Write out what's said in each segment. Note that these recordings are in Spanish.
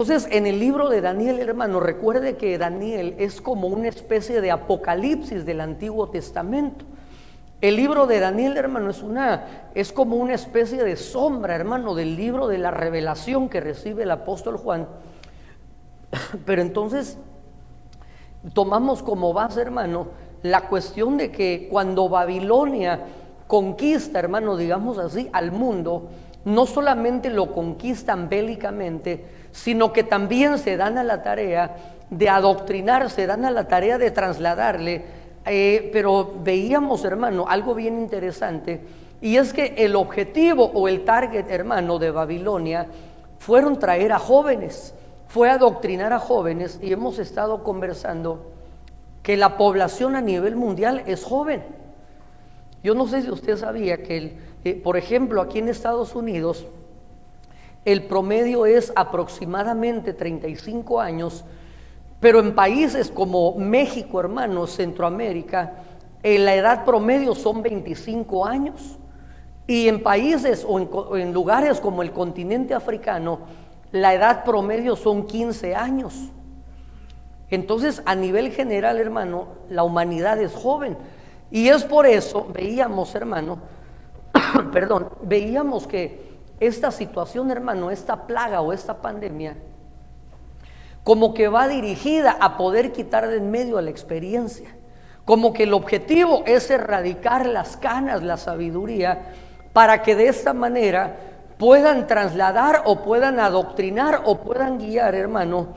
Entonces, en el libro de Daniel, hermano, recuerde que Daniel es como una especie de apocalipsis del Antiguo Testamento. El libro de Daniel, hermano, es como una especie de sombra, hermano, del libro de la revelación que recibe el apóstol Juan. Pero entonces tomamos como base, hermano, la cuestión de que cuando Babilonia conquista, hermano, digamos así, al mundo, no solamente lo conquistan bélicamente, sino que también se dan a la tarea de adoctrinar, se dan a la tarea de trasladarle, pero veíamos, hermano, algo bien interesante, y es que el objetivo o el target, hermano, de Babilonia fueron traer a jóvenes, fue adoctrinar a jóvenes, y hemos estado conversando que la población a nivel mundial es joven. Yo no sé si usted sabía que, por ejemplo, aquí en Estados Unidos, el promedio es aproximadamente 35 años, pero en países como México, hermanos, Centroamérica, la edad promedio son 25 años. Y en países o en lugares como el continente africano, la edad promedio son 15 años. Entonces, a nivel general, hermano, la humanidad es joven. Y es por eso, veíamos, hermano, veíamos que esta situación, hermano, esta plaga o esta pandemia, como que va dirigida a poder quitar de en medio a la experiencia. Como que el objetivo es erradicar las canas, la sabiduría, para que de esta manera puedan trasladar o puedan adoctrinar o puedan guiar, hermano,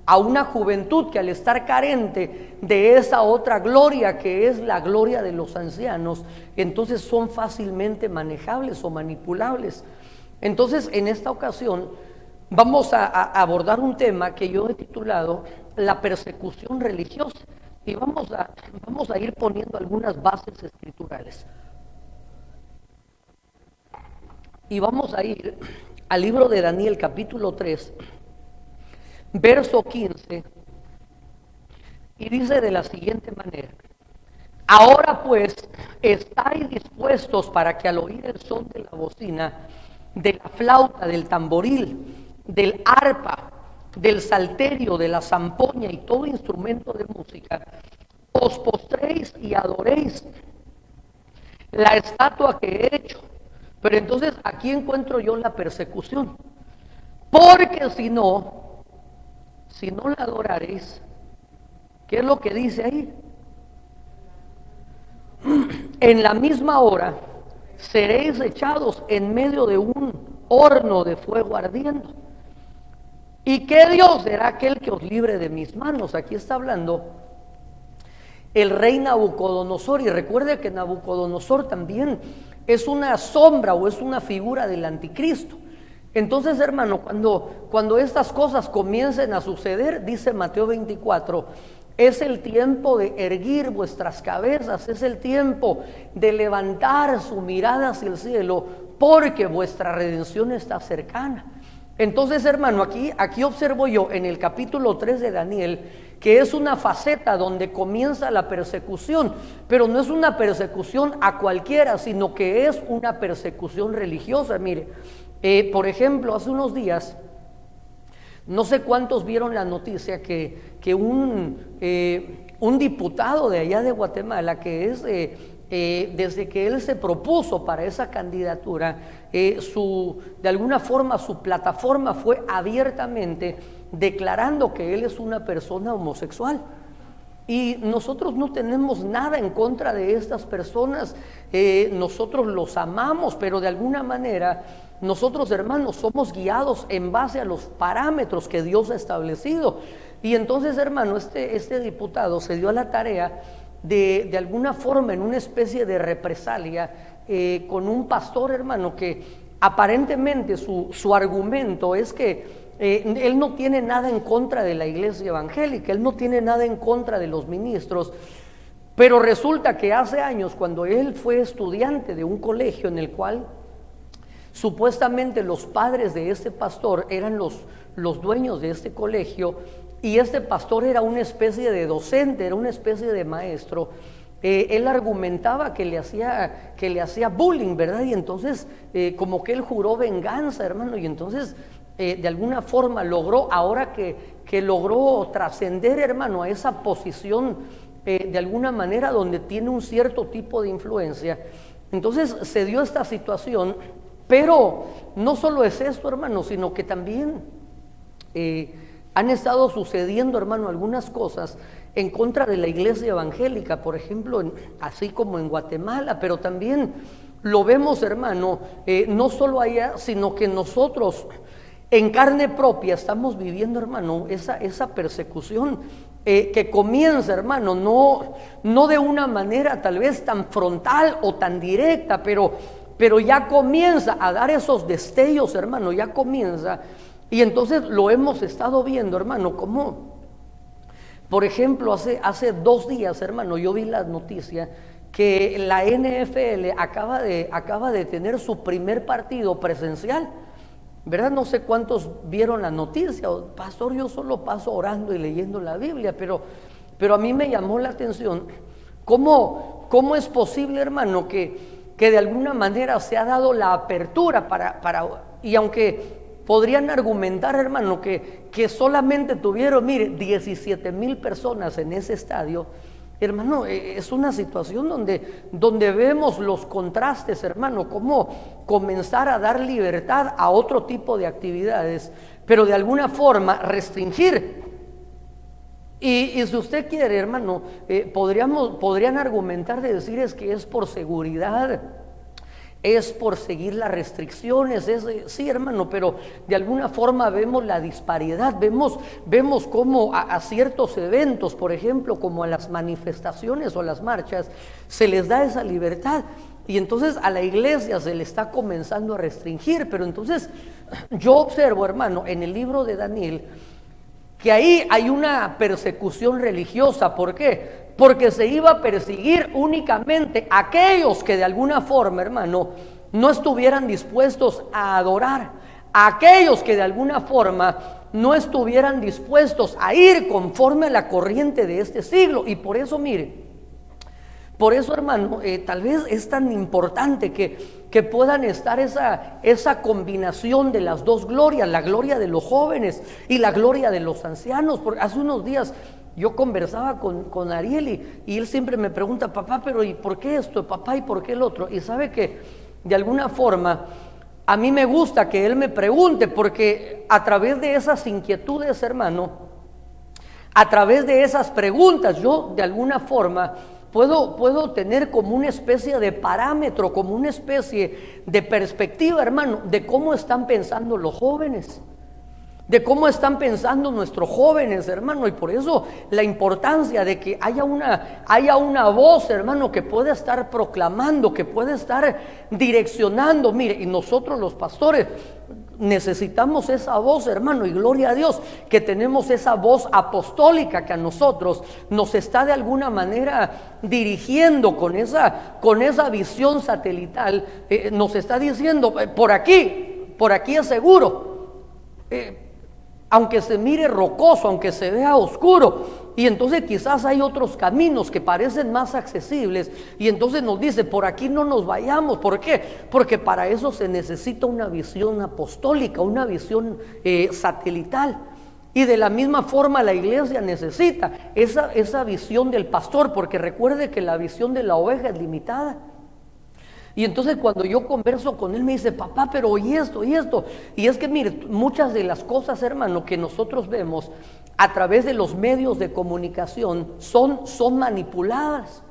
a una juventud que al estar carente de esa otra gloria que es la gloria de los ancianos, entonces son fácilmente manejables o manipulables. Entonces, en esta ocasión vamos a abordar un tema que yo he titulado la persecución religiosa, y vamos a ir poniendo algunas bases escriturales. Y vamos a ir al libro de Daniel, capítulo 3, verso 15, y dice de la siguiente manera: ahora pues, estáis dispuestos para que al oír el son de la bocina, de la flauta, del tamboril, del arpa, del salterio, de la zampoña y todo instrumento de música, os postréis y adoréis la estatua que he hecho. Pero entonces aquí encuentro yo la persecución, porque si no la adoraréis, ¿qué es lo que dice ahí? En la misma hora seréis echados en medio de un horno de fuego ardiendo. ¿Y qué Dios será aquel que os libre de mis manos? Aquí está hablando el rey Nabucodonosor, y recuerde que Nabucodonosor también es una sombra o es una figura del anticristo. Entonces, hermano, cuando estas cosas comiencen a suceder, dice Mateo 24, es el tiempo de erguir vuestras cabezas, es el tiempo de levantar su mirada hacia el cielo, porque vuestra redención está cercana. Entonces, hermano, aquí observo yo en el capítulo 3 de Daniel que es una faceta donde comienza la persecución, pero no es una persecución a cualquiera, sino que es una persecución religiosa. Mire, por ejemplo, hace unos días, no sé cuántos vieron la noticia que un diputado de allá de Guatemala, que es desde que él se propuso para esa candidatura, de alguna forma su plataforma fue abiertamente declarando que él es una persona homosexual. Y nosotros no tenemos nada en contra de estas personas, nosotros los amamos, pero de alguna manera nosotros, hermanos, somos guiados en base a los parámetros que Dios ha establecido. Y entonces, hermano, este diputado se dio a la tarea de alguna forma, en una especie de represalia, con un pastor, hermano, que aparentemente su argumento es que él no tiene nada en contra de la iglesia evangélica, él no tiene nada en contra de los ministros, pero resulta que hace años, cuando él fue estudiante de un colegio en el cual supuestamente los padres de este pastor eran los dueños de este colegio, y este pastor era una especie de docente, era una especie de maestro, él argumentaba que le hacía bullying, ¿verdad? Y entonces como que él juró venganza, hermano, y entonces de alguna forma logró, ahora que logró trascender, hermano, a esa posición de alguna manera donde tiene un cierto tipo de influencia. Entonces se dio esta situación, pero no solo es esto, hermano, sino que también han estado sucediendo, hermano, algunas cosas en contra de la iglesia evangélica, por ejemplo, así como en Guatemala, pero también lo vemos, hermano, no solo allá, sino que nosotros en carne propia estamos viviendo, hermano, esa persecución que comienza, hermano, no de una manera tal vez tan frontal o tan directa, pero ya comienza a dar esos destellos, hermano, ya comienza. Y entonces lo hemos estado viendo, hermano, como, por ejemplo, hace 2 días, hermano, yo vi la noticia que la NFL acaba de tener su primer partido presencial, ¿verdad? No sé cuántos vieron la noticia. Pastor, yo solo paso orando y leyendo la Biblia, pero a mí me llamó la atención cómo es posible, hermano, que de alguna manera se ha dado la apertura y aunque podrían argumentar, hermano, que solamente tuvieron, mire, 17,000 personas en ese estadio, hermano, es una situación donde vemos los contrastes, hermano, cómo comenzar a dar libertad a otro tipo de actividades, pero de alguna forma restringir. Y si usted quiere, hermano, podrían argumentar de decir es que es por seguridad, es por seguir las restricciones, sí, hermano, pero de alguna forma vemos la disparidad, vemos cómo a ciertos eventos, por ejemplo, como a las manifestaciones o las marchas, se les da esa libertad, y entonces a la iglesia se le está comenzando a restringir. Pero entonces yo observo, hermano, en el libro de Daniel, que ahí hay una persecución religiosa. ¿Por qué? Porque se iba a perseguir únicamente a aquellos que de alguna forma, hermano, no estuvieran dispuestos a adorar, a aquellos que de alguna forma no estuvieran dispuestos a ir conforme a la corriente de este siglo. Y por eso, mire, por eso, hermano, tal vez es tan importante que puedan estar esa combinación de las dos glorias, la gloria de los jóvenes y la gloria de los ancianos. Porque hace unos días yo conversaba con Ariel y él siempre me pregunta, papá, pero ¿y por qué esto? Papá, ¿y por qué el otro? Y sabe que de alguna forma a mí me gusta que él me pregunte, porque a través de esas inquietudes, hermano, a través de esas preguntas, yo de alguna forma puedo tener como una especie de parámetro, como una especie de perspectiva, hermano, de cómo están pensando los jóvenes, de cómo están pensando nuestros jóvenes, hermano. Y por eso la importancia de que haya una voz, hermano, que pueda estar proclamando, que pueda estar direccionando. Mire, y nosotros los pastores necesitamos esa voz, hermano, y gloria a Dios que tenemos esa voz apostólica que a nosotros nos está de alguna manera dirigiendo con esa visión satelital. Nos está diciendo, por aquí es seguro, aunque se mire rocoso, aunque se vea oscuro. Y entonces quizás hay otros caminos que parecen más accesibles, y entonces nos dice, por aquí no nos vayamos. ¿Por qué? Porque para eso se necesita una visión apostólica, una visión satelital. Y de la misma forma la iglesia necesita esa visión del pastor, porque recuerde que la visión de la oveja es limitada. Y entonces cuando yo converso con él me dice, papá, pero y esto. Y es que mire, muchas de las cosas, hermano, que nosotros vemos a través de los medios de comunicación son manipuladas.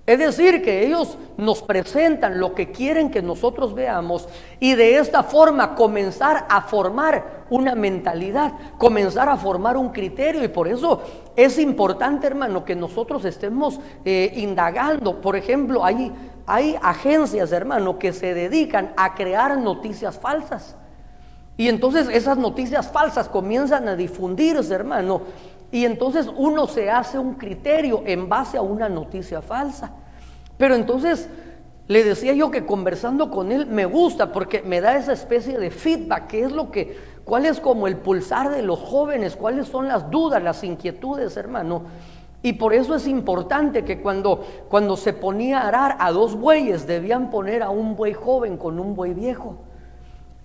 Es decir, que ellos nos presentan lo que quieren que nosotros veamos, y de esta forma comenzar a formar una mentalidad, comenzar a formar un criterio. Y por eso es importante, hermano, que nosotros estemos indagando. Por ejemplo, hay agencias, hermano, que se dedican a crear noticias falsas, y entonces esas noticias falsas comienzan a difundirse, hermano, y entonces uno se hace un criterio en base a una noticia falsa. Pero entonces le decía yo que conversando con él me gusta, porque me da esa especie de feedback, cuál es como el pulsar de los jóvenes, cuáles son las dudas, las inquietudes, hermano. Y por eso es importante que cuando se ponía a arar a 2 bueyes, debían poner a un buey joven con un buey viejo.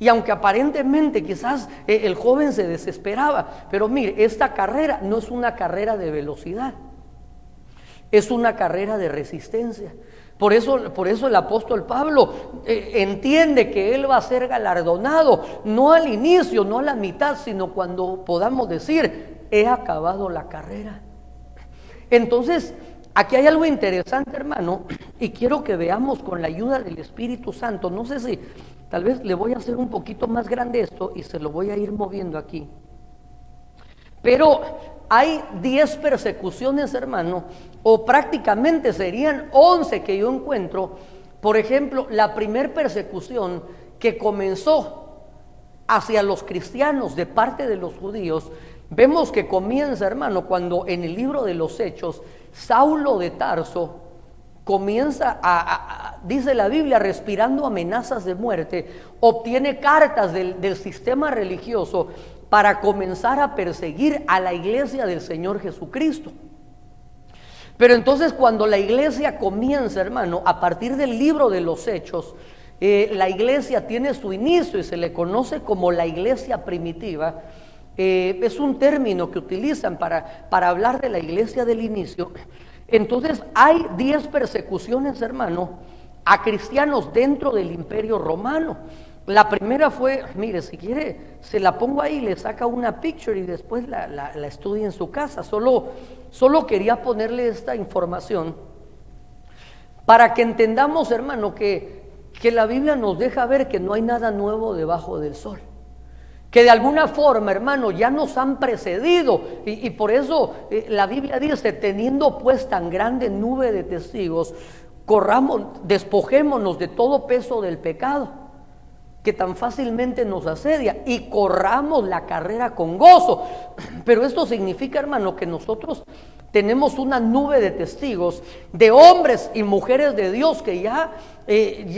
Y aunque aparentemente quizás el joven se desesperaba, pero mire, esta carrera no es una carrera de velocidad, es una carrera de resistencia. Por eso el apóstol Pablo entiende que él va a ser galardonado, no al inicio, no a la mitad, sino cuando podamos decir, he acabado la carrera. Entonces, aquí hay algo interesante, hermano, y quiero que veamos con la ayuda del Espíritu Santo. No sé si, tal vez le voy a hacer un poquito más grande esto y se lo voy a ir moviendo aquí. Pero hay 10 persecuciones, hermano, o prácticamente serían 11 que yo encuentro. Por ejemplo, la primer persecución que comenzó hacia los cristianos de parte de los judíos, vemos que comienza, hermano, cuando en el libro de los Hechos, Saulo de Tarso comienza dice la Biblia, respirando amenazas de muerte, obtiene cartas del sistema religioso para comenzar a perseguir a la iglesia del Señor Jesucristo. Pero entonces cuando la iglesia comienza, hermano, a partir del libro de los Hechos, la iglesia tiene su inicio y se le conoce como la iglesia primitiva. Es un término que utilizan para hablar de la iglesia del inicio. Entonces hay 10 persecuciones, hermano, a cristianos dentro del Imperio Romano. La primera fue, mire, si quiere, se la pongo ahí, le saca una picture y después la estudia en su casa. Solo quería ponerle esta información para que entendamos, hermano, que la Biblia nos deja ver que no hay nada nuevo debajo del sol. Que de alguna forma, hermano, ya nos han precedido y por eso la Biblia dice, teniendo pues tan grande nube de testigos, despojémonos de todo peso del pecado que tan fácilmente nos asedia y corramos la carrera con gozo. Pero esto significa, hermano, que nosotros tenemos una nube de testigos, de hombres y mujeres de Dios que ya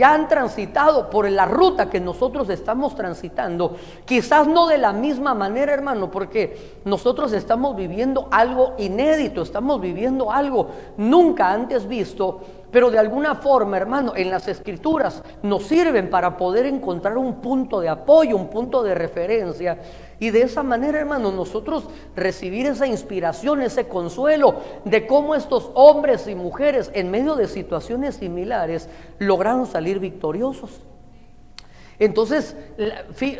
han transitado por la ruta que nosotros estamos transitando. Quizás no de la misma manera, hermano, porque nosotros estamos viviendo algo inédito, estamos viviendo algo nunca antes visto, pero de alguna forma, hermano, en las Escrituras nos sirven para poder encontrar un punto de apoyo, un punto de referencia. Y de esa manera, hermano, nosotros recibir esa inspiración, ese consuelo de cómo estos hombres y mujeres en medio de situaciones similares lograron salir victoriosos. Entonces,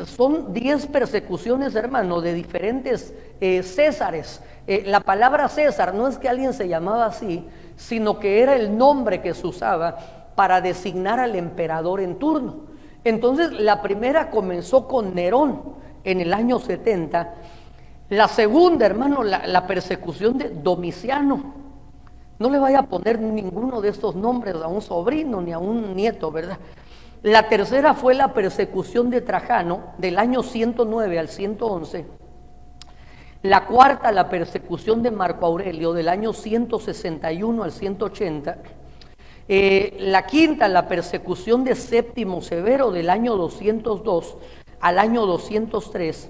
son 10 persecuciones, hermano, de diferentes Césares. La palabra César no es que alguien se llamaba así, sino que era el nombre que se usaba para designar al emperador en turno. Entonces, la primera comenzó con Nerón en el año 70. La segunda, hermano, la persecución de Domiciano. No le vaya a poner ninguno de estos nombres a un sobrino ni a un nieto, ¿verdad? La tercera fue la persecución de Trajano, del año 109 al 111. La cuarta, la persecución de Marco Aurelio, del año 161 al 180. La quinta, la persecución de Séptimo Severo, del año 202 al año 203.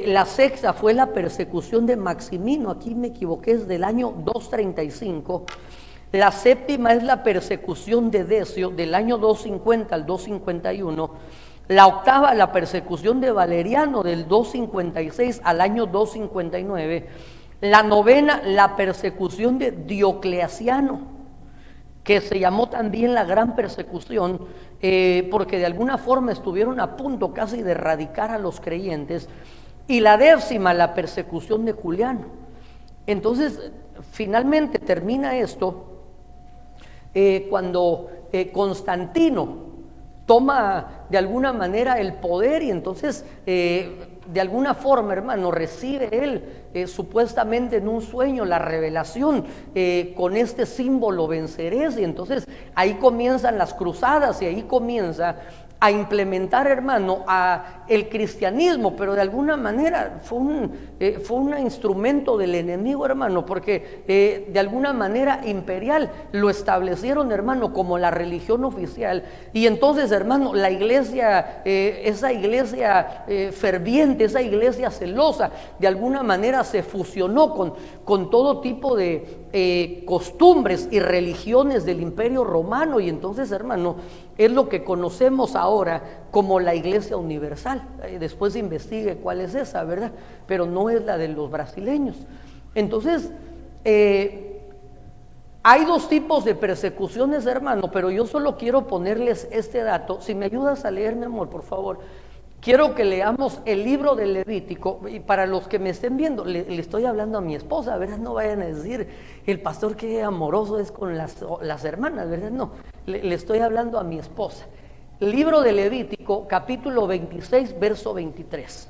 La sexta fue la persecución de Maximino, aquí me equivoqué, es del año 235. La séptima es la persecución de Decio, del año 250 al 251. La octava, la persecución de Valeriano, del 256 al año 259. La novena, la persecución de Diocleciano, que se llamó también la gran persecución, porque de alguna forma estuvieron a punto casi de erradicar a los creyentes. Y la décima, la persecución de Juliano. Entonces, finalmente termina esto cuando Constantino toma de alguna manera el poder y entonces de alguna forma, hermano, recibe él supuestamente en un sueño la revelación, con este símbolo vencerés, y entonces ahí comienzan las cruzadas y ahí comienza a implementar, hermano, el cristianismo, pero de alguna manera fue un instrumento del enemigo, hermano, porque de alguna manera imperial lo establecieron, hermano, como la religión oficial. Y entonces, hermano, la iglesia, esa iglesia ferviente, esa iglesia celosa, de alguna manera se fusionó con todo tipo de costumbres y religiones del Imperio Romano. Y entonces, hermano, es lo que conocemos ahora como la Iglesia Universal. Después investigue cuál es esa, ¿verdad? Pero no es la de los brasileños. Entonces, hay dos tipos de persecuciones, hermano, pero yo solo quiero ponerles este dato. Si me ayudas a leer, mi amor, por favor. Quiero que leamos el libro del Levítico, y para los que me estén viendo, le estoy hablando a mi esposa, ¿verdad? No vayan a decir, el pastor qué amoroso es con las hermanas, ¿verdad? No, le estoy hablando a mi esposa. Libro de Levítico, capítulo 26, verso 23.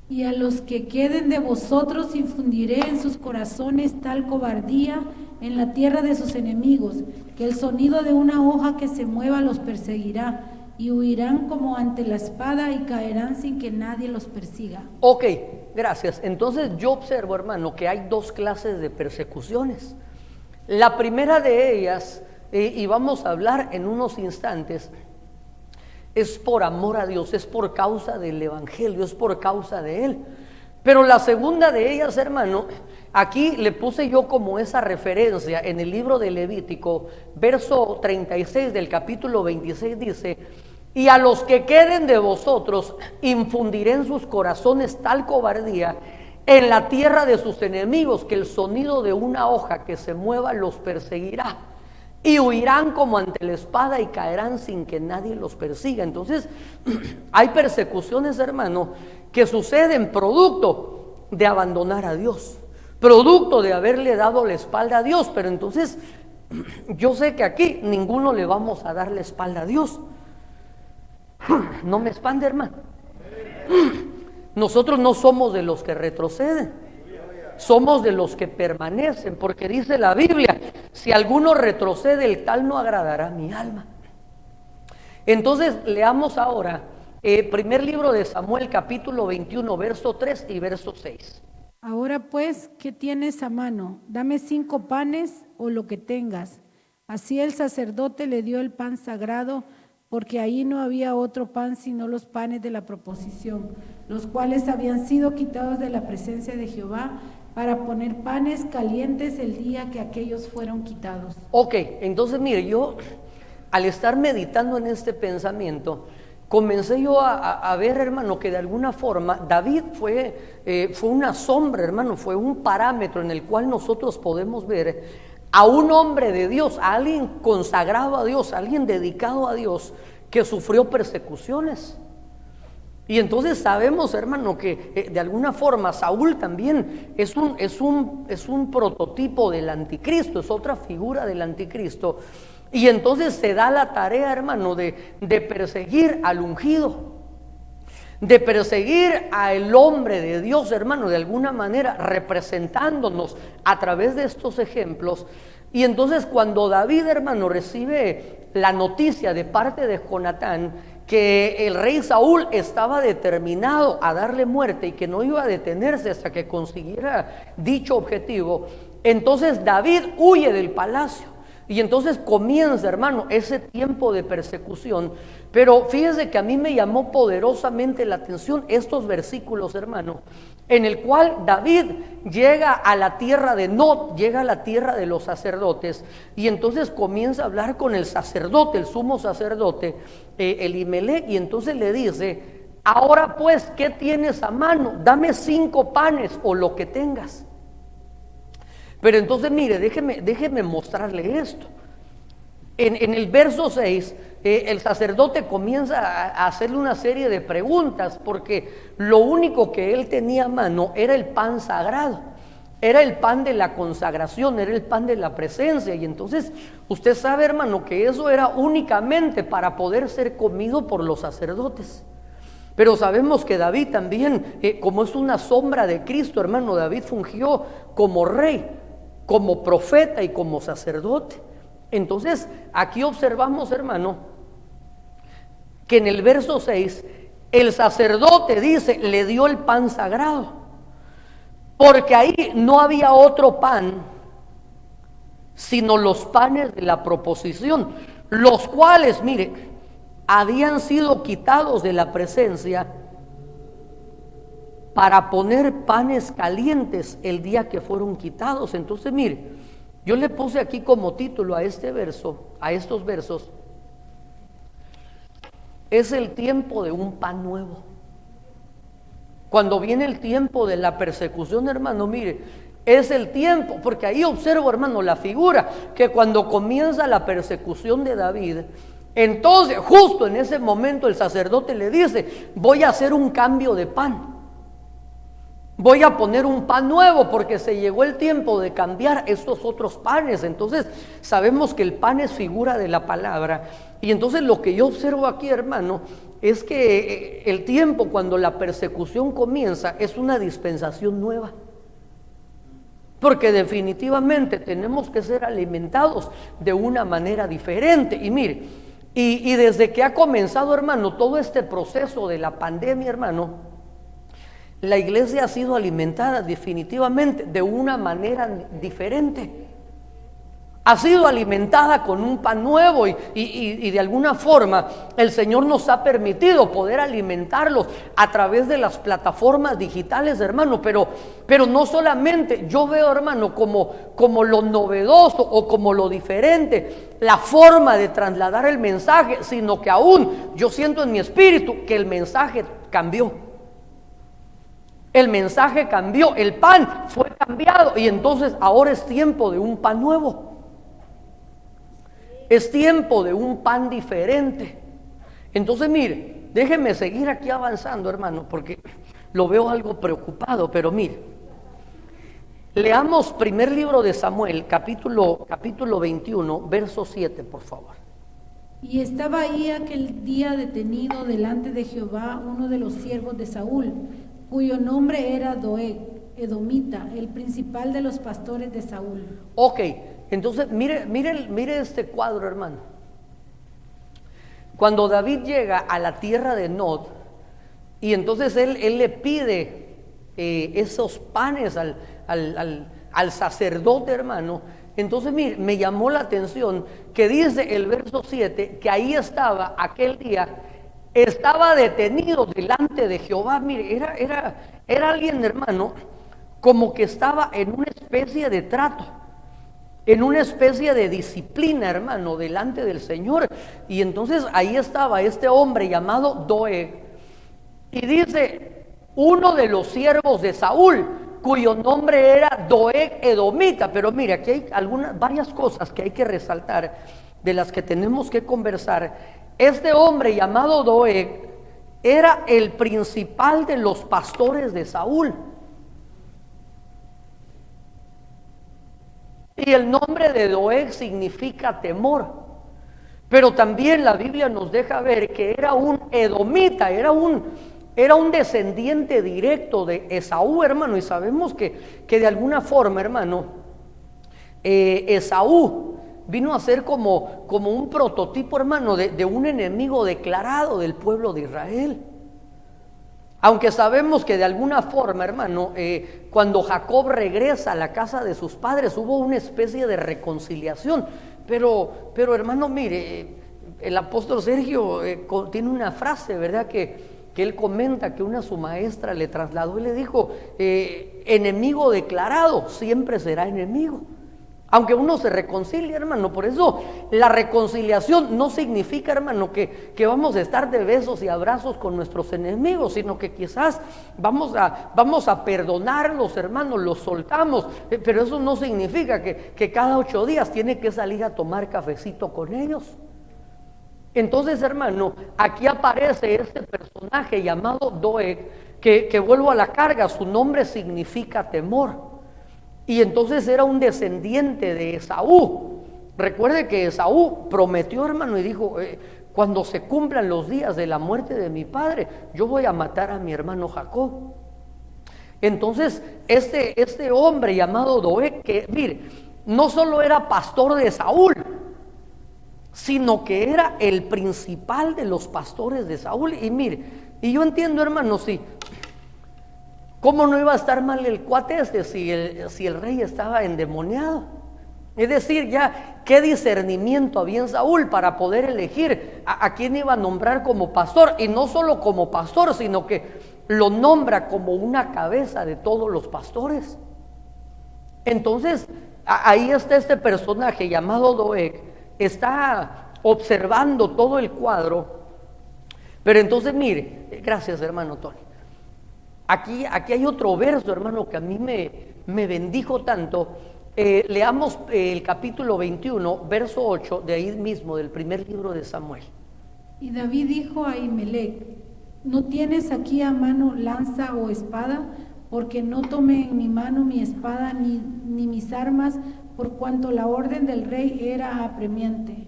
Y a los que queden de vosotros infundiré en sus corazones tal cobardía en la tierra de sus enemigos, que el sonido de una hoja que se mueva los perseguirá, y huirán como ante la espada y caerán sin que nadie los persiga. Ok, gracias. Entonces yo observo, hermano, que hay dos clases de persecuciones. La primera de ellas, y vamos a hablar en unos instantes, es por amor a Dios, es por causa del Evangelio, es por causa de Él. Pero la segunda de ellas, hermano, aquí le puse yo como esa referencia en el libro de Levítico, verso 36 del capítulo 26 dice: y a los que queden de vosotros infundiré en sus corazones tal cobardía en la tierra de sus enemigos, que el sonido de una hoja que se mueva los perseguirá, y huirán como ante la espada y caerán sin que nadie los persiga. Entonces, hay persecuciones, hermano, que suceden producto de abandonar a Dios, producto de haberle dado la espalda a Dios. Pero entonces, yo sé que aquí ninguno le vamos a dar la espalda a Dios. No me expande, hermano. Nosotros no somos de los que retroceden, somos de los que permanecen, porque dice la Biblia: si alguno retrocede, el tal no agradará a mi alma. Entonces leamos ahora primer libro de Samuel, capítulo 21, verso 3 y verso 6. Ahora pues, ¿qué tienes a mano? Dame 5 panes o lo que tengas. Así el sacerdote le dio el pan sagrado, porque ahí no había otro pan sino los panes de la proposición, los cuales habían sido quitados de la presencia de Jehová para poner panes calientes el día que aquellos fueron quitados. Ok, entonces mire, yo al estar meditando en este pensamiento, comencé yo a ver, hermano, que de alguna forma David fue una sombra, hermano, fue un parámetro en el cual nosotros podemos ver a un hombre de Dios, a alguien consagrado a Dios, a alguien dedicado a Dios, que sufrió persecuciones. Y entonces sabemos, hermano, que de alguna forma Saúl también es un prototipo del anticristo, es otra figura del anticristo. Y entonces se da la tarea, hermano, de perseguir al ungido, de perseguir al hombre de Dios, hermano, de alguna manera representándonos a través de estos ejemplos. Y entonces cuando David, hermano, recibe la noticia de parte de Jonatán que el rey Saúl estaba determinado a darle muerte y que no iba a detenerse hasta que consiguiera dicho objetivo, entonces David huye del palacio. Y entonces comienza, hermano, ese tiempo de persecución. Pero fíjese que a mí me llamó poderosamente la atención estos versículos, hermano, en el cual David llega a la tierra de Nod, llega a la tierra de los sacerdotes, y entonces comienza a hablar con el sacerdote, el sumo sacerdote, Elimelech, y entonces le dice: ahora pues, ¿qué tienes a mano? Dame 5 panes o lo que tengas. Pero entonces mire, déjeme mostrarle esto. En el verso 6, el sacerdote comienza a hacerle una serie de preguntas, porque lo único que él tenía a mano era el pan sagrado, era el pan de la consagración, era el pan de la presencia. Y entonces usted sabe, hermano, que eso era únicamente para poder ser comido por los sacerdotes. Pero sabemos que David también, como es una sombra de Cristo, hermano, David fungió como rey, como profeta y como sacerdote. Entonces aquí observamos, hermano, que en el verso 6 el sacerdote dice, le dio el pan sagrado, porque ahí no había otro pan sino los panes de la proposición, los cuales, mire, habían sido quitados de la presencia para poner panes calientes el día que fueron quitados. Entonces mire, yo le puse aquí como título a este verso, a estos versos: es el tiempo de un pan nuevo. Cuando viene el tiempo de la persecución, hermano, mire, es el tiempo, porque ahí observo, hermano, la figura, que cuando comienza la persecución de David, entonces justo en ese momento el sacerdote le dice: voy a hacer un cambio de pan, voy a poner un pan nuevo, porque se llegó el tiempo de cambiar estos otros panes. Entonces sabemos que el pan es figura de la palabra. Y entonces lo que yo observo aquí, hermano, es que el tiempo cuando la persecución comienza es una dispensación nueva, porque definitivamente tenemos que ser alimentados de una manera diferente. Y mire, y desde que ha comenzado, hermano, todo este proceso de la pandemia, hermano, la iglesia ha sido alimentada definitivamente de una manera diferente. Ha sido alimentada con un pan nuevo y de alguna forma el Señor nos ha permitido poder alimentarlos a través de las plataformas digitales, hermano. Pero no solamente yo veo, hermano, como lo novedoso o como lo diferente, la forma de trasladar el mensaje, sino que aún yo siento en mi espíritu que el mensaje cambió. El mensaje cambió, el pan fue cambiado, y entonces ahora es tiempo de un pan nuevo. Es tiempo de un pan diferente. Entonces mire, déjeme seguir aquí avanzando, hermano, porque lo veo algo preocupado. Pero mire, leamos primer libro de Samuel, capítulo 21, verso 7, por favor. Y estaba ahí aquel día detenido delante de Jehová uno de los siervos de Saúl, cuyo nombre era Doeg, edomita, el principal de los pastores de Saúl. Ok, entonces mire este cuadro, hermano. Cuando David llega a la tierra de Nod, y entonces él le pide esos panes al sacerdote, hermano. Entonces mire, me llamó la atención que dice el verso 7 que ahí estaba aquel día, estaba detenido delante de Jehová. Mire, era alguien, hermano, como que estaba en una especie de trato, en una especie de disciplina, hermano, delante del Señor. Y entonces ahí estaba este hombre llamado Doeg, y dice: uno de los siervos de Saúl, cuyo nombre era Doeg edomita. Pero mire, aquí hay varias cosas que hay que resaltar, de las que tenemos que conversar. Este hombre llamado Doeg era el principal de los pastores de Saúl. Y el nombre de Doeg significa temor. Pero también la Biblia nos deja ver que era un edomita, era un descendiente directo de Esaú, hermano. Y sabemos que de alguna forma, hermano, Esaú vino a ser como un prototipo, hermano, de un enemigo declarado del pueblo de Israel. Aunque sabemos que de alguna forma, hermano, cuando Jacob regresa a la casa de sus padres, hubo una especie de reconciliación. Pero hermano, mire, el apóstol Sergio tiene una frase, ¿verdad?, que él comenta que su maestra le trasladó y le dijo: enemigo declarado siempre será enemigo, aunque uno se reconcilie, hermano. Por eso la reconciliación no significa, hermano, que vamos a estar de besos y abrazos con nuestros enemigos, sino que quizás vamos a perdonarlos, hermano, los soltamos, pero eso no significa que cada 8 días tiene que salir a tomar cafecito con ellos. Entonces, hermano, aquí aparece este personaje llamado Doeg, que vuelvo a la carga, su nombre significa temor. Y entonces era un descendiente de Esaú. Recuerde que Esaú prometió, hermano, y dijo: cuando se cumplan los días de la muerte de mi padre, yo voy a matar a mi hermano Jacob. Entonces este hombre llamado Doeg, que mire, no solo era pastor de Saúl, sino que era el principal de los pastores de Saúl. Y mire, y yo entiendo, hermano, sí, ¿cómo no iba a estar mal el cuate si el rey estaba endemoniado? Es decir, ya qué discernimiento había en Saúl para poder elegir a quién iba a nombrar como pastor. Y no solo como pastor, sino que lo nombra como una cabeza de todos los pastores. Entonces ahí está este personaje llamado Doeg, está observando todo el cuadro. Pero entonces mire, gracias hermano Tony. Aquí hay otro verso, hermano, que a mí me bendijo tanto. Leamos el capítulo 21, verso 8, de ahí mismo, del primer libro de Samuel. Y David dijo a Ahimelech: ¿no tienes aquí a mano lanza o espada? Porque no tomé en mi mano mi espada ni mis armas, por cuanto la orden del rey era apremiante.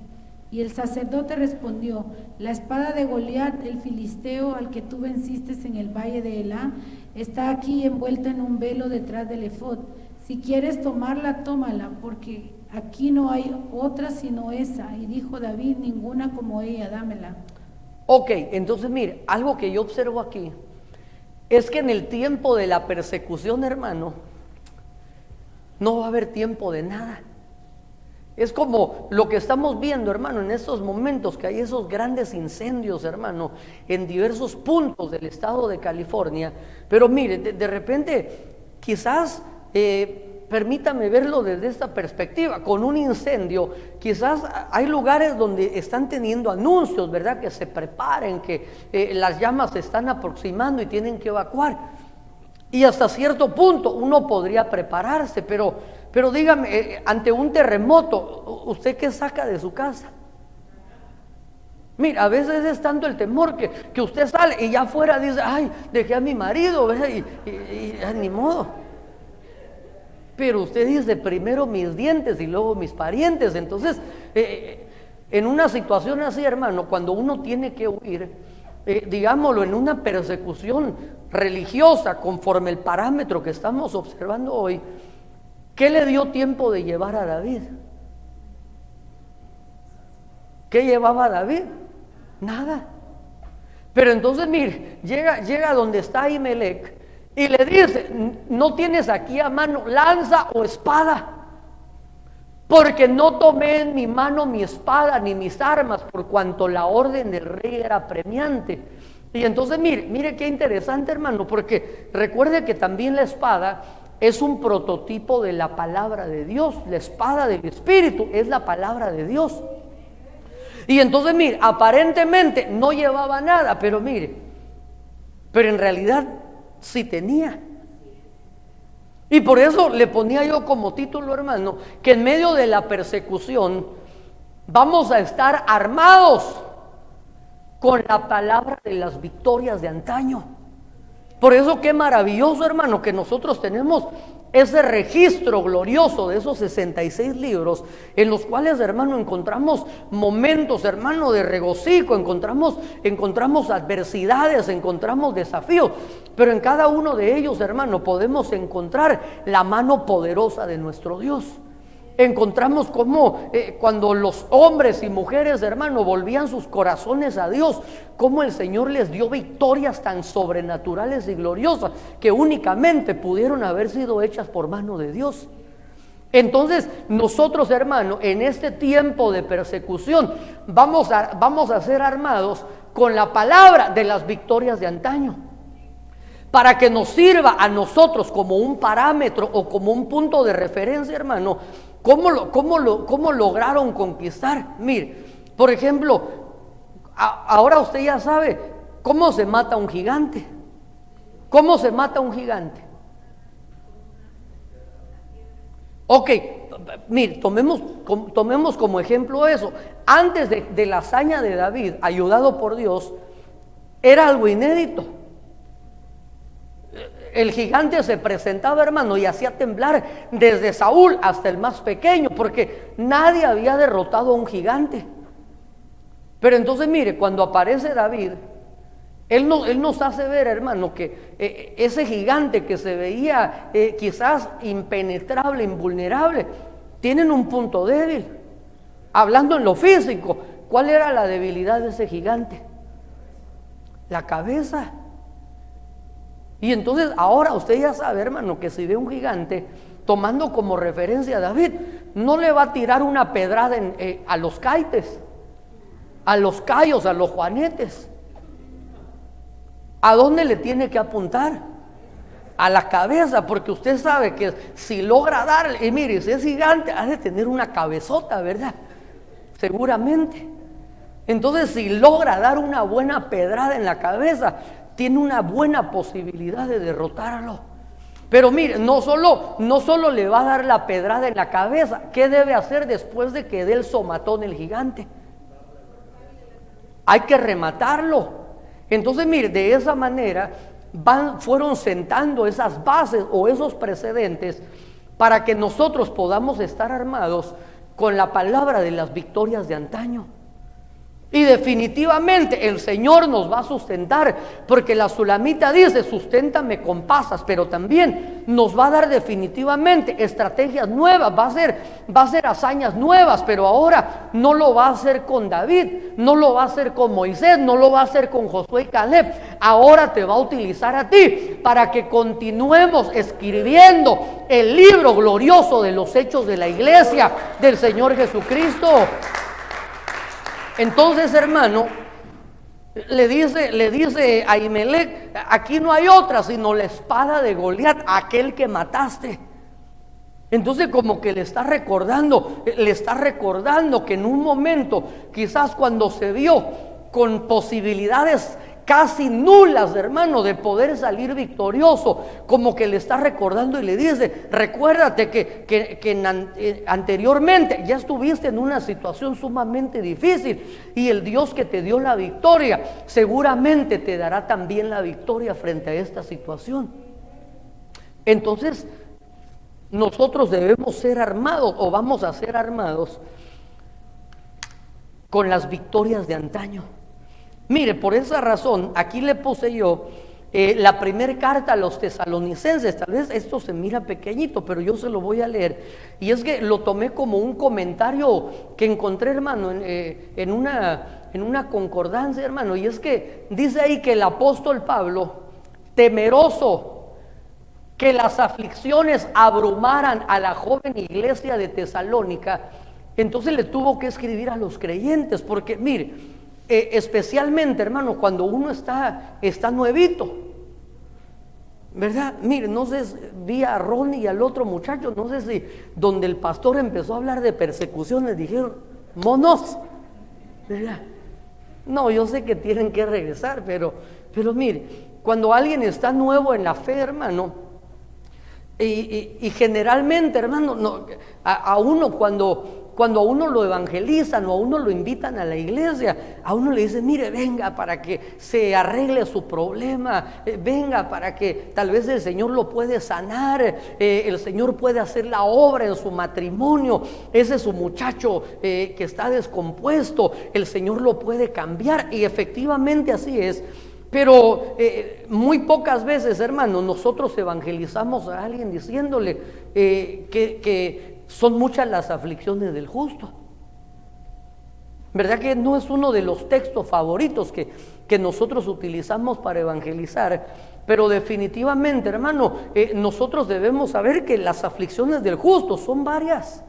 Y el sacerdote respondió: la espada de Goliat, el filisteo, al que tú venciste en el valle de Elá, está aquí envuelta en un velo detrás del efod. Si quieres tomarla, tómala, porque aquí no hay otra sino esa. Y dijo David: ninguna como ella, dámela. Ok, entonces mire, algo que yo observo aquí es que en el tiempo de la persecución, hermano, no va a haber tiempo de nada. Es como lo que estamos viendo, hermano, en estos momentos, que hay esos grandes incendios, hermano, en diversos puntos del estado de California. Pero mire, de repente, quizás, permítame verlo desde esta perspectiva, con un incendio, quizás hay lugares donde están teniendo anuncios, ¿verdad? Que se preparen, que las llamas se están aproximando y tienen que evacuar. Y hasta cierto punto uno podría prepararse, pero dígame, ante un terremoto, ¿usted qué saca de su casa? Mira, a veces es tanto el temor que usted sale y ya afuera dice: ay, dejé a mi marido, ¿verdad? Y ni modo. Pero usted dice: primero mis dientes y luego mis parientes. Entonces, en una situación así, hermano, cuando uno tiene que huir, digámoslo, en una persecución religiosa, conforme el parámetro que estamos observando hoy, ¿qué le dio tiempo de llevar a David? ¿Qué llevaba David? Nada. Pero entonces mire, llega donde está Ahimelech y le dice: no tienes aquí a mano lanza o espada, porque no tomé en mi mano mi espada ni mis armas, por cuanto la orden del rey era apremiante. Y entonces mire qué interesante, hermano, porque recuerde que también la espada es un prototipo de la palabra de Dios. La espada del Espíritu es la palabra de Dios. Y entonces mire, aparentemente no llevaba nada, pero en realidad sí tenía. Y por eso le ponía yo como título, hermano, que en medio de la persecución vamos a estar armados con la palabra de las victorias de antaño. Por eso qué maravilloso, hermano, que nosotros tenemos ese registro glorioso de esos 66 libros, en los cuales, hermano, encontramos momentos, hermano, de regocijo, encontramos adversidades, encontramos desafíos, pero en cada uno de ellos, hermano, podemos encontrar la mano poderosa de nuestro Dios. Encontramos cómo cuando los hombres y mujeres, hermano, volvían sus corazones a Dios, cómo el Señor les dio victorias tan sobrenaturales y gloriosas que únicamente pudieron haber sido hechas por mano de Dios. Entonces nosotros, hermano, en este tiempo de persecución vamos a ser armados con la palabra de las victorias de antaño, para que nos sirva a nosotros como un parámetro o como un punto de referencia, hermano. ¿Cómo lograron conquistar? Mire, por ejemplo, ahora usted ya sabe cómo se mata un gigante. ¿Cómo se mata un gigante? Ok, mire, tomemos como ejemplo eso. Antes de la hazaña de David, ayudado por Dios, era algo inédito. El gigante se presentaba, hermano, y hacía temblar desde Saúl hasta el más pequeño, porque nadie había derrotado a un gigante. Pero entonces mire, cuando aparece David, él nos hace ver, hermano, que ese gigante que se veía quizás impenetrable, invulnerable, tienen un punto débil. Hablando en lo físico, ¿cuál era la debilidad de ese gigante? La cabeza. Y entonces ahora usted ya sabe, hermano, que si ve un gigante, tomando como referencia a David, no le va a tirar una pedrada a los caites, a los cayos, a los juanetes. ¿A dónde le tiene que apuntar? A la cabeza, porque usted sabe que si logra darle, y mire, si es gigante, ha de tener una cabezota, ¿verdad? Seguramente. Entonces, si logra dar una buena pedrada en la cabeza, tiene una buena posibilidad de derrotarlo. Pero mire, no solo le va a dar la pedrada en la cabeza. ¿Qué debe hacer después de que dé el somatón el gigante? Hay que rematarlo. Entonces, mire, de esa manera fueron sentando esas bases o esos precedentes para que nosotros podamos estar armados con la palabra de las victorias de antaño. Y definitivamente el Señor nos va a sustentar, porque la Sulamita dice: susténtame con pasas, pero también nos va a dar definitivamente estrategias nuevas, va a ser hazañas nuevas, pero ahora no lo va a hacer con David, no lo va a hacer con Moisés, no lo va a hacer con Josué y Caleb. Ahora te va a utilizar a ti para que continuemos escribiendo el libro glorioso de los hechos de la iglesia del Señor Jesucristo. Entonces, hermano, le dice a Ahimelech: aquí no hay otra sino la espada de Goliat, aquel que mataste. Entonces, como que le está recordando que en un momento, quizás cuando se vio con posibilidades casi nulas, hermano, de poder salir victorioso, como que le está recordando y le dice: recuérdate que anteriormente ya estuviste en una situación sumamente difícil, y el Dios que te dio la victoria seguramente te dará también la victoria frente a esta situación. Entonces, nosotros debemos ser armados, o vamos a ser armados con las victorias de antaño. Mire, por esa razón, aquí le puse yo la primera carta a los tesalonicenses. Tal vez esto se mira pequeñito, pero yo se lo voy a leer. Y es que lo tomé como un comentario que encontré, hermano, en una concordancia, hermano. Y es que dice ahí que el apóstol Pablo, temeroso que las aflicciones abrumaran a la joven iglesia de Tesalónica, entonces le tuvo que escribir a los creyentes, porque mire, especialmente, hermano, cuando uno está nuevito, ¿verdad? Mire, no sé, vi a Ronnie y al otro muchacho, no sé si donde el pastor empezó a hablar de persecuciones, dijeron: monos, ¿verdad? No, yo sé que tienen que regresar, pero mire, cuando alguien está nuevo en la fe, hermano, y generalmente, hermano, a uno cuando a uno lo evangelizan o a uno lo invitan a la iglesia, a uno le dicen: mire, venga para que se arregle su problema, venga para que tal vez el Señor lo puede sanar, el Señor puede hacer la obra en su matrimonio, ese es su muchacho que está descompuesto, el Señor lo puede cambiar. Y efectivamente así es. Pero muy pocas veces, hermano, nosotros evangelizamos a alguien diciéndole que son muchas las aflicciones del justo. ¿Verdad que no es uno de los textos favoritos que nosotros utilizamos para evangelizar? Pero definitivamente, hermano, nosotros debemos saber que las aflicciones del justo son varias.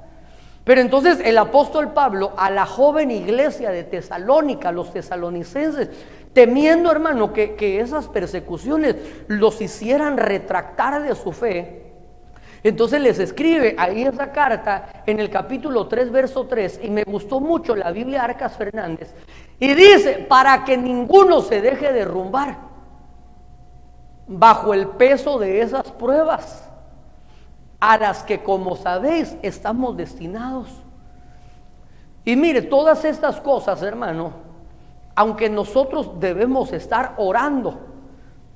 Pero entonces el apóstol Pablo, a la joven iglesia de Tesalónica, los tesalonicenses, temiendo, hermano, que esas persecuciones los hicieran retractar de su fe, entonces les escribe ahí esa carta en el capítulo 3, verso 3, y me gustó mucho la Biblia Arcas Fernández, y dice: para que ninguno se deje derrumbar bajo el peso de esas pruebas, a las que, como sabéis, estamos destinados. Y mire, todas estas cosas, hermano, aunque nosotros debemos estar orando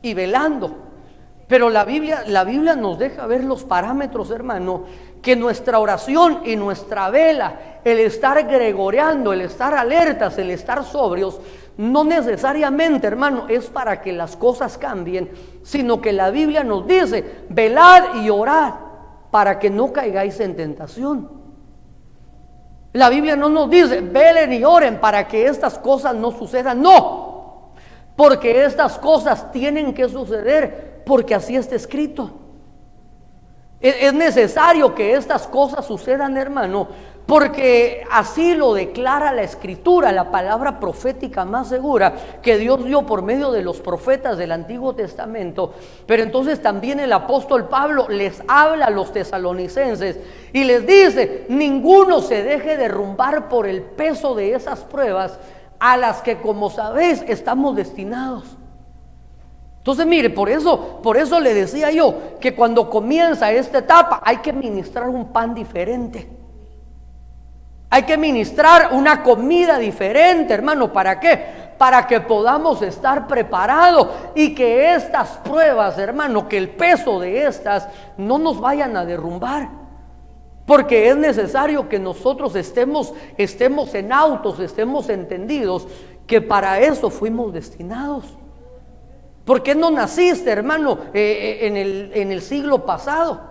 y velando, pero la Biblia nos deja ver los parámetros, hermano, que nuestra oración y nuestra vela, el estar gregoreando, el estar alertas, el estar sobrios, no necesariamente, hermano, es para que las cosas cambien, sino que la Biblia nos dice: velad y orad para que no caigáis en tentación. La Biblia no nos dice: velen y oren para que estas cosas no sucedan. No, porque estas cosas tienen que suceder, porque así está escrito. Es necesario que estas cosas sucedan, hermano, porque así lo declara la Escritura, la palabra profética más segura que Dios dio por medio de los profetas del Antiguo Testamento. Pero entonces también el apóstol Pablo les habla a los tesalonicenses y les dice: ninguno se deje derrumbar por el peso de esas pruebas, a las que, como sabéis, estamos destinados. Entonces mire, por eso le decía yo que cuando comienza esta etapa hay que ministrar un pan diferente. Hay que ministrar una comida diferente, hermano. ¿Para qué? Para que podamos estar preparados y que estas pruebas, hermano, que el peso de estas no nos vayan a derrumbar. Porque es necesario que nosotros estemos en autos, estemos entendidos que para eso fuimos destinados. ¿Por qué no naciste, hermano, en el siglo pasado?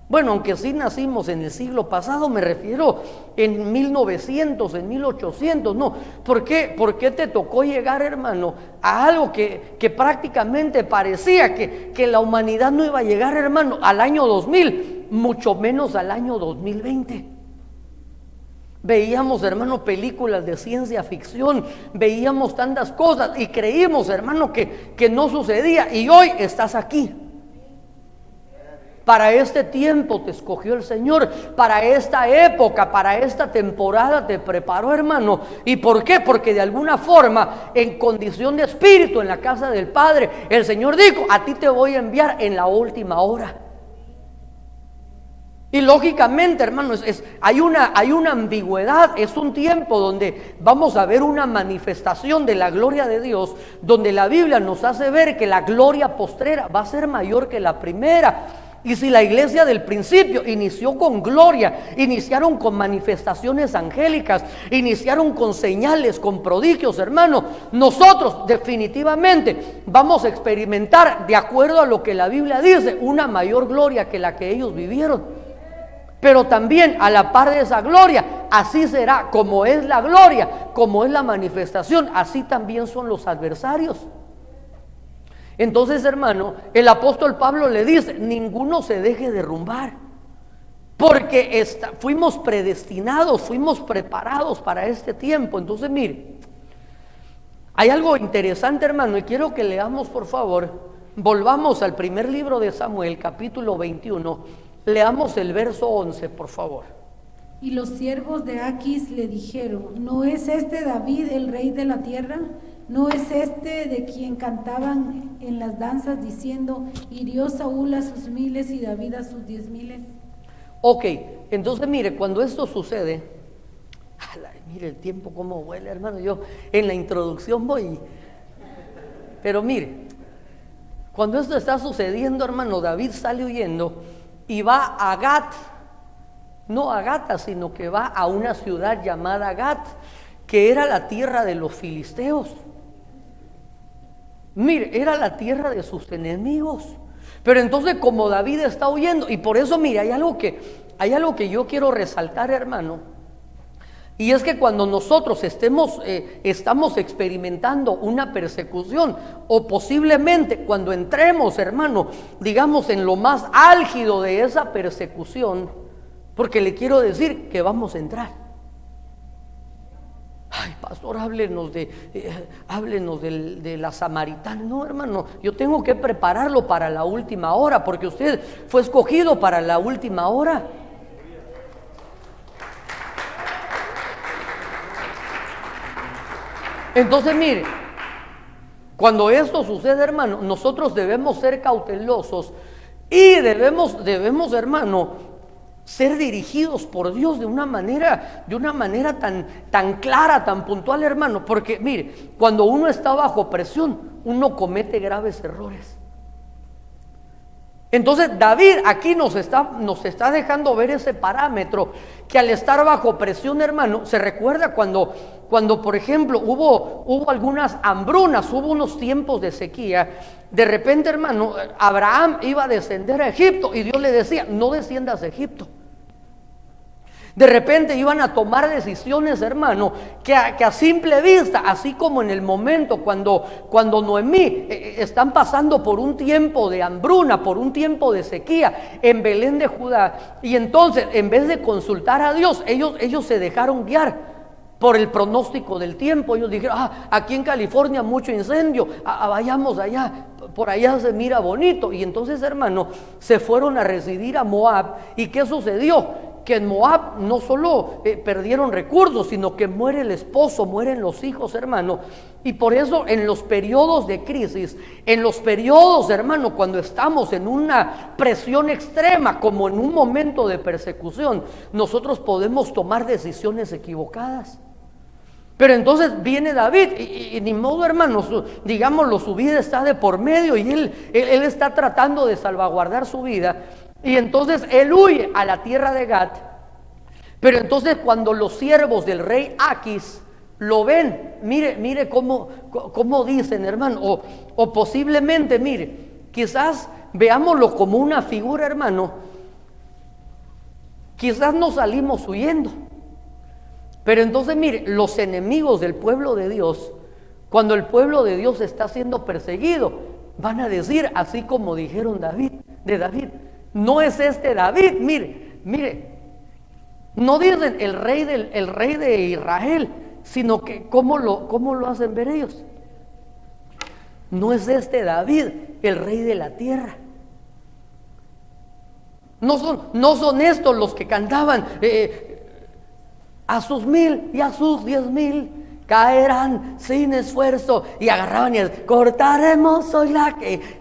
Bueno, aunque sí nacimos en el siglo pasado, me refiero en 1900, en 1800, no. ¿Por qué te tocó llegar, hermano, a algo que prácticamente parecía que la humanidad no iba a llegar, hermano, al año 2000, mucho menos al año 2020? Veíamos, hermano, películas de ciencia ficción, veíamos tantas cosas y creímos, hermano, que no sucedía, y hoy estás aquí. Para este tiempo te escogió el Señor, para esta época, para esta temporada te preparó, hermano. ¿Y por qué? Porque de alguna forma, en condición de espíritu, en la casa del Padre, el Señor dijo: a ti te voy a enviar en la última hora. Y lógicamente, hermano, hay una ambigüedad. Es un tiempo donde vamos a ver una manifestación de la gloria de Dios, donde la Biblia nos hace ver que la gloria postrera va a ser mayor que la primera. Y si la iglesia del principio inició con gloria, iniciaron con manifestaciones angélicas, iniciaron con señales, con prodigios, hermano, nosotros definitivamente vamos a experimentar, de acuerdo a lo que la Biblia dice, una mayor gloria que la que ellos vivieron. Pero también a la par de esa gloria, así será, como es la gloria, como es la manifestación, así también son los adversarios. Entonces, hermano, el apóstol Pablo le dice: ninguno se deje derrumbar, porque fuimos predestinados, fuimos preparados para este tiempo. Entonces, mire, hay algo interesante, hermano, y quiero que leamos, por favor, volvamos al primer libro de Samuel, capítulo 21, leamos el verso 11, por favor. Y los siervos de Aquis le dijeron: ¿no es este David el rey de la tierra? ¿No es este de quien cantaban en las danzas diciendo: hirió Saúl a sus 1000 y David a sus 10,000? Ok, entonces mire, cuando esto sucede, mire el tiempo cómo vuela, hermano. Yo en la introducción voy, pero mire, cuando esto está sucediendo, hermano, David sale huyendo y va a Gat, no a Gata, sino que va a una ciudad llamada Gat, que era la tierra de los filisteos. Mire, era la tierra de sus enemigos. Pero entonces, como David está huyendo, y por eso, mire, hay algo que yo quiero resaltar, hermano, y es que cuando nosotros estamos experimentando una persecución, o posiblemente cuando entremos, hermano, digamos en lo más álgido de esa persecución, porque le quiero decir que vamos a entrar. Ay, pastor, háblenos de la samaritana. No, hermano, yo tengo que prepararlo para la última hora, porque usted fue escogido para la última hora. Entonces, mire, cuando esto sucede, hermano, nosotros debemos ser cautelosos y debemos, hermano, ser dirigidos por Dios de una manera tan clara, tan puntual, hermano. Porque mire, cuando uno está bajo presión, uno comete graves errores. Entonces David aquí nos está dejando ver ese parámetro, que al estar bajo presión, hermano, se recuerda cuando por ejemplo hubo algunas hambrunas, hubo unos tiempos de sequía. De repente, hermano, Abraham iba a descender a Egipto y Dios le decía: no desciendas a Egipto. De repente iban a tomar decisiones, hermano, que a simple vista, así como en el momento cuando Noemí están pasando por un tiempo de hambruna, por un tiempo de sequía en Belén de Judá, y entonces en vez de consultar a Dios, ellos se dejaron guiar por el pronóstico del tiempo. Ellos dijeron: aquí en California mucho incendio, vayamos allá, por allá se mira bonito. Y entonces, hermano, se fueron a residir a Moab. ¿Y qué sucedió? que en Moab no solo perdieron recursos, sino que muere el esposo, mueren los hijos, hermano. Y por eso en los periodos de crisis, en los periodos, hermano, cuando estamos en una presión extrema, como en un momento de persecución, nosotros podemos tomar decisiones equivocadas. Pero entonces viene David y ni modo, hermanos, digámoslo, su vida está de por medio y él está tratando de salvaguardar su vida. Y entonces él huye a la tierra de Gat. Pero entonces cuando los siervos del rey Aquis lo ven, mire cómo dicen, hermano, o posiblemente, mire, quizás veámoslo como una figura, hermano. Quizás no salimos huyendo, pero entonces mire, los enemigos del pueblo de Dios, cuando el pueblo de Dios está siendo perseguido, van a decir, así como dijeron de David, no es este David, mire, no dicen el rey de Israel, sino que ¿cómo lo hacen ver ellos? No es este David, el rey de la tierra. No son estos los que cantaban a sus 1000 y a sus 10,000 caerán sin esfuerzo, y agarraban y cortaremos hoy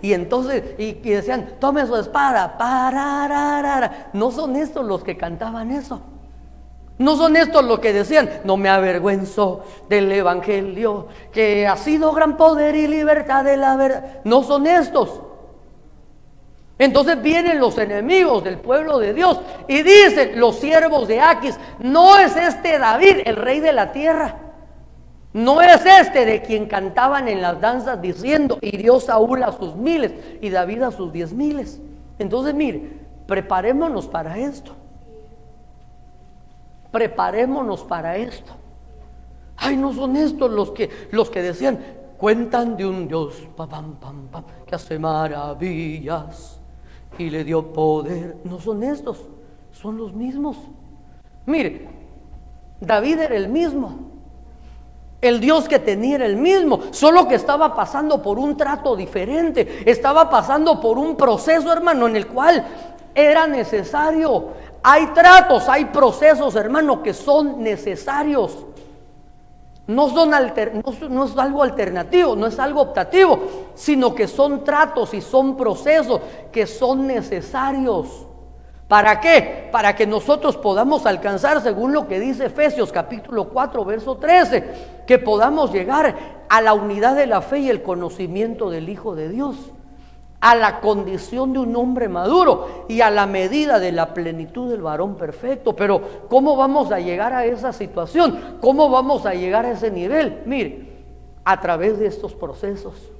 y entonces y decían, tome su espada, pararara. No son estos los que cantaban eso. No son estos los que decían, no me avergüenzo del evangelio, que ha sido gran poder y libertad de la verdad. No son estos. Entonces vienen los enemigos del pueblo de Dios y dicen los siervos de Aquis, no es este David, el rey de la tierra. No es este de quien cantaban en las danzas diciendo, hirió Saúl a sus 1000 y David a sus 10,000. Entonces mire, preparémonos para esto. Preparémonos para esto. Ay, no son estos los que decían, cuentan de un Dios que hace maravillas y le dio poder. No son estos, son los mismos. Mire, David era el mismo. El Dios que tenía era el mismo, solo que estaba pasando por un trato diferente. Estaba pasando por un proceso, hermano, en el cual era necesario. Hay tratos, hay procesos, hermano, que son necesarios. No es algo alternativo, no es algo optativo, sino que son tratos y son procesos que son necesarios. ¿Para qué? Para que nosotros podamos alcanzar, según lo que dice Efesios capítulo 4 verso 13, que podamos llegar a la unidad de la fe y el conocimiento del Hijo de Dios, a la condición de un hombre maduro y a la medida de la plenitud del varón perfecto. Pero ¿cómo vamos a llegar a esa situación? ¿Cómo vamos a llegar a ese nivel? Mire, a través de estos procesos.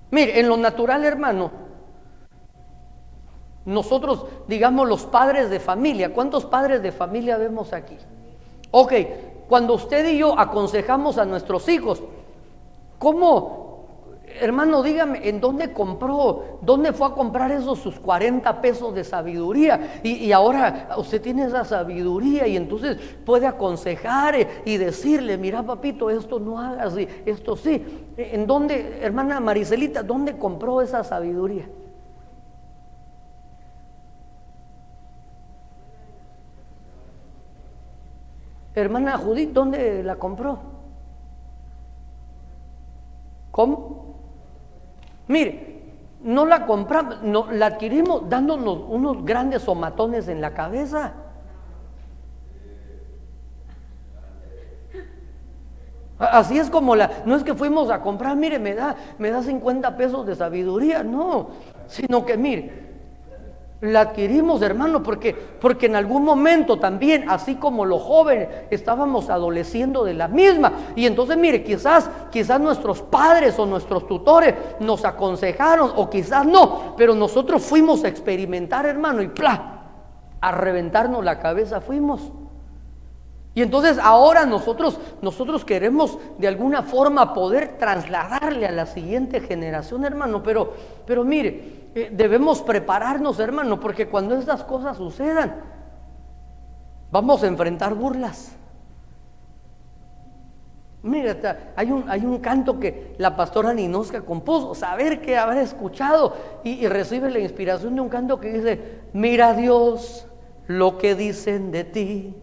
Mire, en lo natural, hermano, nosotros, digamos, los padres de familia, ¿cuántos padres de familia vemos aquí? Ok, cuando usted y yo aconsejamos a nuestros hijos, ¿cómo, hermano, dígame, en dónde fue a comprar sus 40 pesos de sabiduría? Y ahora usted tiene esa sabiduría y entonces puede aconsejar y decirle, mira papito, esto no hagas, esto sí. ¿En dónde, hermana Maricelita, dónde compró esa sabiduría? Hermana Judith, ¿dónde la compró? ¿Cómo? Mire, no la compramos, no, la adquirimos dándonos unos grandes somatones en la cabeza. Así es como no es que fuimos a comprar, mire, me da 50 pesos de sabiduría, no, sino que mire, la adquirimos, hermano, porque en algún momento también, así como los jóvenes, estábamos adoleciendo de la misma. Y entonces, mire, quizás nuestros padres o nuestros tutores nos aconsejaron, o quizás no, pero nosotros fuimos a experimentar, hermano, y a reventarnos la cabeza fuimos. Y entonces ahora nosotros queremos de alguna forma poder trasladarle a la siguiente generación, hermano, pero mire, debemos prepararnos, hermano, porque cuando estas cosas sucedan, vamos a enfrentar burlas. Mira, hay un canto que la pastora Ninosca compuso, saber que habrá escuchado, y recibe la inspiración de un canto que dice: mira Dios lo que dicen de ti,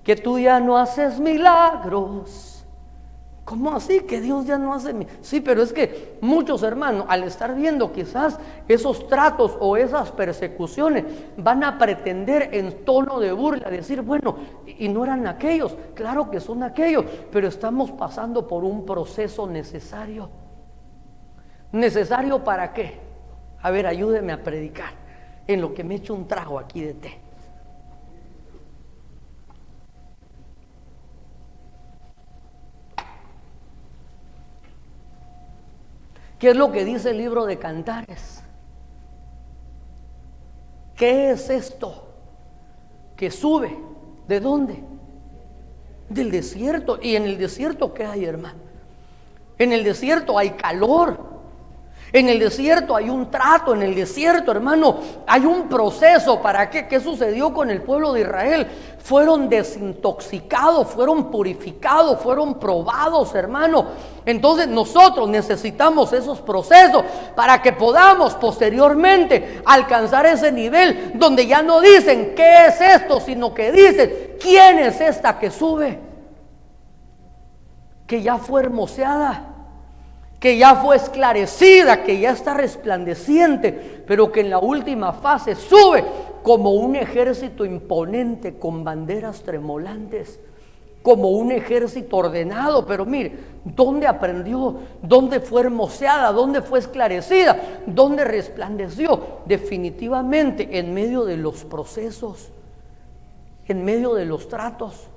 que tú ya no haces milagros. ¿Cómo así que Dios ya no hace? Sí, pero es que muchos hermanos, al estar viendo quizás esos tratos o esas persecuciones, van a pretender en tono de burla decir: bueno, y no eran aquellos. Claro que son aquellos, pero estamos pasando por un proceso necesario. ¿Necesario para qué? A ver, ayúdeme a predicar en lo que me echo un trago aquí de té. ¿Qué es lo que dice el libro de Cantares? ¿Qué es esto que sube? ¿De dónde? Del desierto. ¿Y en el desierto qué hay, hermano? En el desierto hay calor. En el desierto hay un trato. En el desierto, hermano, hay un proceso. ¿Para qué? ¿Qué sucedió con el pueblo de Israel? Fueron desintoxicados, fueron purificados, fueron probados, hermano. Entonces nosotros necesitamos esos procesos para que podamos posteriormente alcanzar ese nivel donde ya no dicen ¿qué es esto?, sino que dicen ¿quién es esta que sube? Que ya fue hermoseada, que ya fue esclarecida, que ya está resplandeciente, pero que en la última fase sube como un ejército imponente con banderas tremolantes, como un ejército ordenado. Pero mire, ¿dónde aprendió? ¿Dónde fue hermoseada? ¿Dónde fue esclarecida? ¿Dónde resplandeció? Definitivamente en medio de los procesos, en medio de los tratos.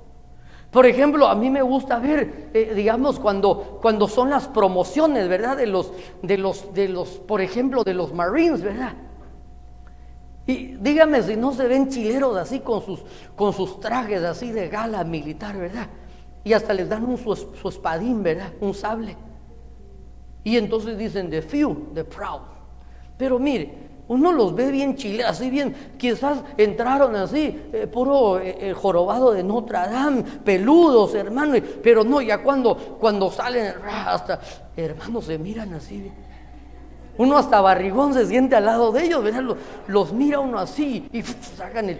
Por ejemplo, a mí me gusta ver, digamos, cuando son las promociones, ¿verdad? De los, por ejemplo, de los Marines, ¿verdad? Y dígame si no se ven chileros así con sus trajes así de gala militar, ¿verdad? Y hasta les dan su espadín, ¿verdad? Un sable. Y entonces dicen the few, the proud. Pero mire, uno los ve bien chileros, así bien, quizás entraron así, puro jorobado de Notre Dame, peludos, hermano, pero no, ya cuando salen, hasta, hermanos, se miran así. Uno hasta barrigón se siente al lado de ellos, ¿verdad? Los mira uno así y sacan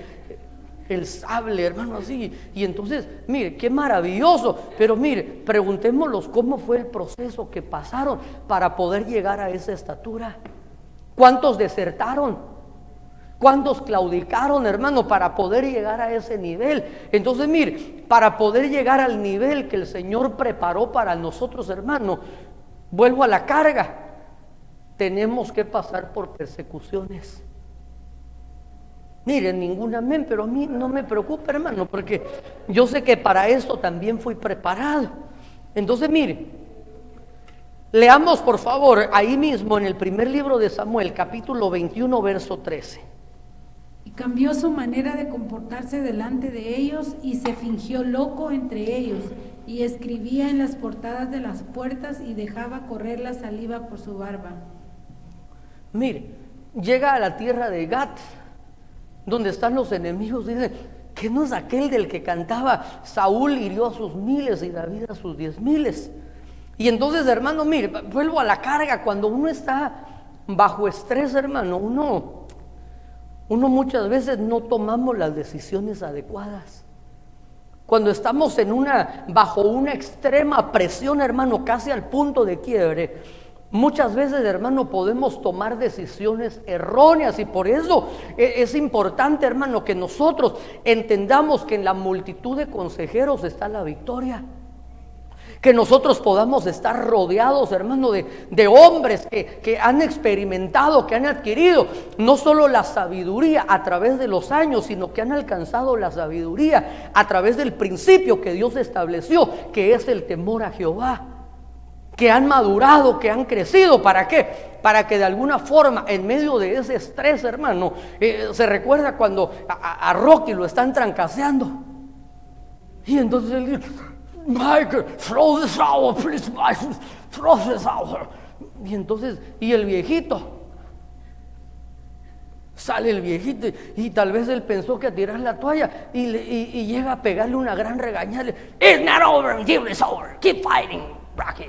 el sable, hermano, así. Y entonces, mire, qué maravilloso. Pero mire, preguntémoslos cómo fue el proceso que pasaron para poder llegar a esa estatura. ¿Cuántos desertaron? ¿Cuántos claudicaron, hermano, para poder llegar a ese nivel? Entonces, mire, para poder llegar al nivel que el Señor preparó para nosotros, hermano, vuelvo a la carga. Tenemos que pasar por persecuciones. Miren, ningún amén, pero a mí no me preocupa, hermano, porque yo sé que para esto también fui preparado. Entonces, mire, leamos por favor ahí mismo en el primer libro de Samuel, capítulo 21, verso 13. Y cambió su manera de comportarse delante de ellos y se fingió loco entre ellos, y escribía en las portadas de las puertas y dejaba correr la saliva por su barba. Mire, llega a la tierra de Gat, donde están los enemigos. Dice, ¿que no es aquel del que cantaba Saúl hirió a sus miles y David a sus 10,000? Y entonces, hermano, mire, vuelvo a la carga. Cuando uno está bajo estrés, hermano, uno muchas veces no tomamos las decisiones adecuadas. Cuando estamos bajo una extrema presión, hermano, casi al punto de quiebre, muchas veces, hermano, podemos tomar decisiones erróneas. Y por eso es importante, hermano, que nosotros entendamos que en la multitud de consejeros está la victoria. Que nosotros podamos estar rodeados, hermano, de hombres que han experimentado, que han adquirido no solo la sabiduría a través de los años, sino que han alcanzado la sabiduría a través del principio que Dios estableció, que es el temor a Jehová. Que han madurado, que han crecido. ¿Para qué? Para que de alguna forma, en medio de ese estrés, hermano, se recuerda cuando a Rocky lo están trancaseando. Y entonces él dice, Michael, throw this out, please, Michael, throw this out. Y entonces, y el viejito sale el viejito y tal vez él pensó que a tirar la toalla y llega a pegarle una gran regañada. It's not over until it's over. Keep fighting, Rocky.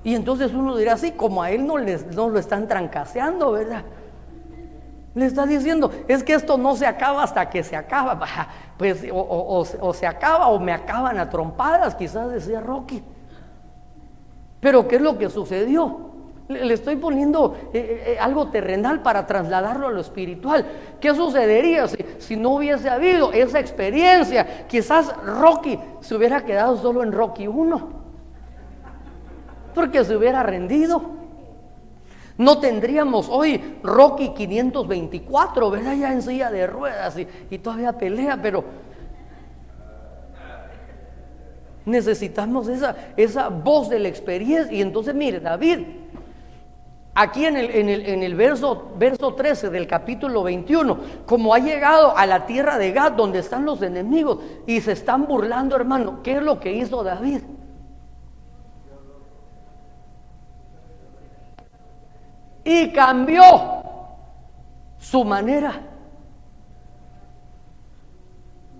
Y entonces uno dirá así, como a él no lo están trancaseando, ¿verdad? Le está diciendo, es que esto no se acaba hasta que se acaba. Pues o se acaba o me acaban a trompadas, quizás decía Rocky. Pero ¿qué es lo que sucedió? Le estoy poniendo algo terrenal para trasladarlo a lo espiritual. ¿Qué sucedería si no hubiese habido esa experiencia? Quizás Rocky se hubiera quedado solo en Rocky 1, porque se hubiera rendido. No tendríamos hoy Rocky 524, ¿verdad? Ya en silla de ruedas y todavía pelea, pero necesitamos esa voz de la experiencia. Y entonces mire, David, aquí en el verso 13 del capítulo 21, como ha llegado a la tierra de Gad, donde están los enemigos y se están burlando, hermano, ¿qué es lo que hizo David? Y cambió su manera.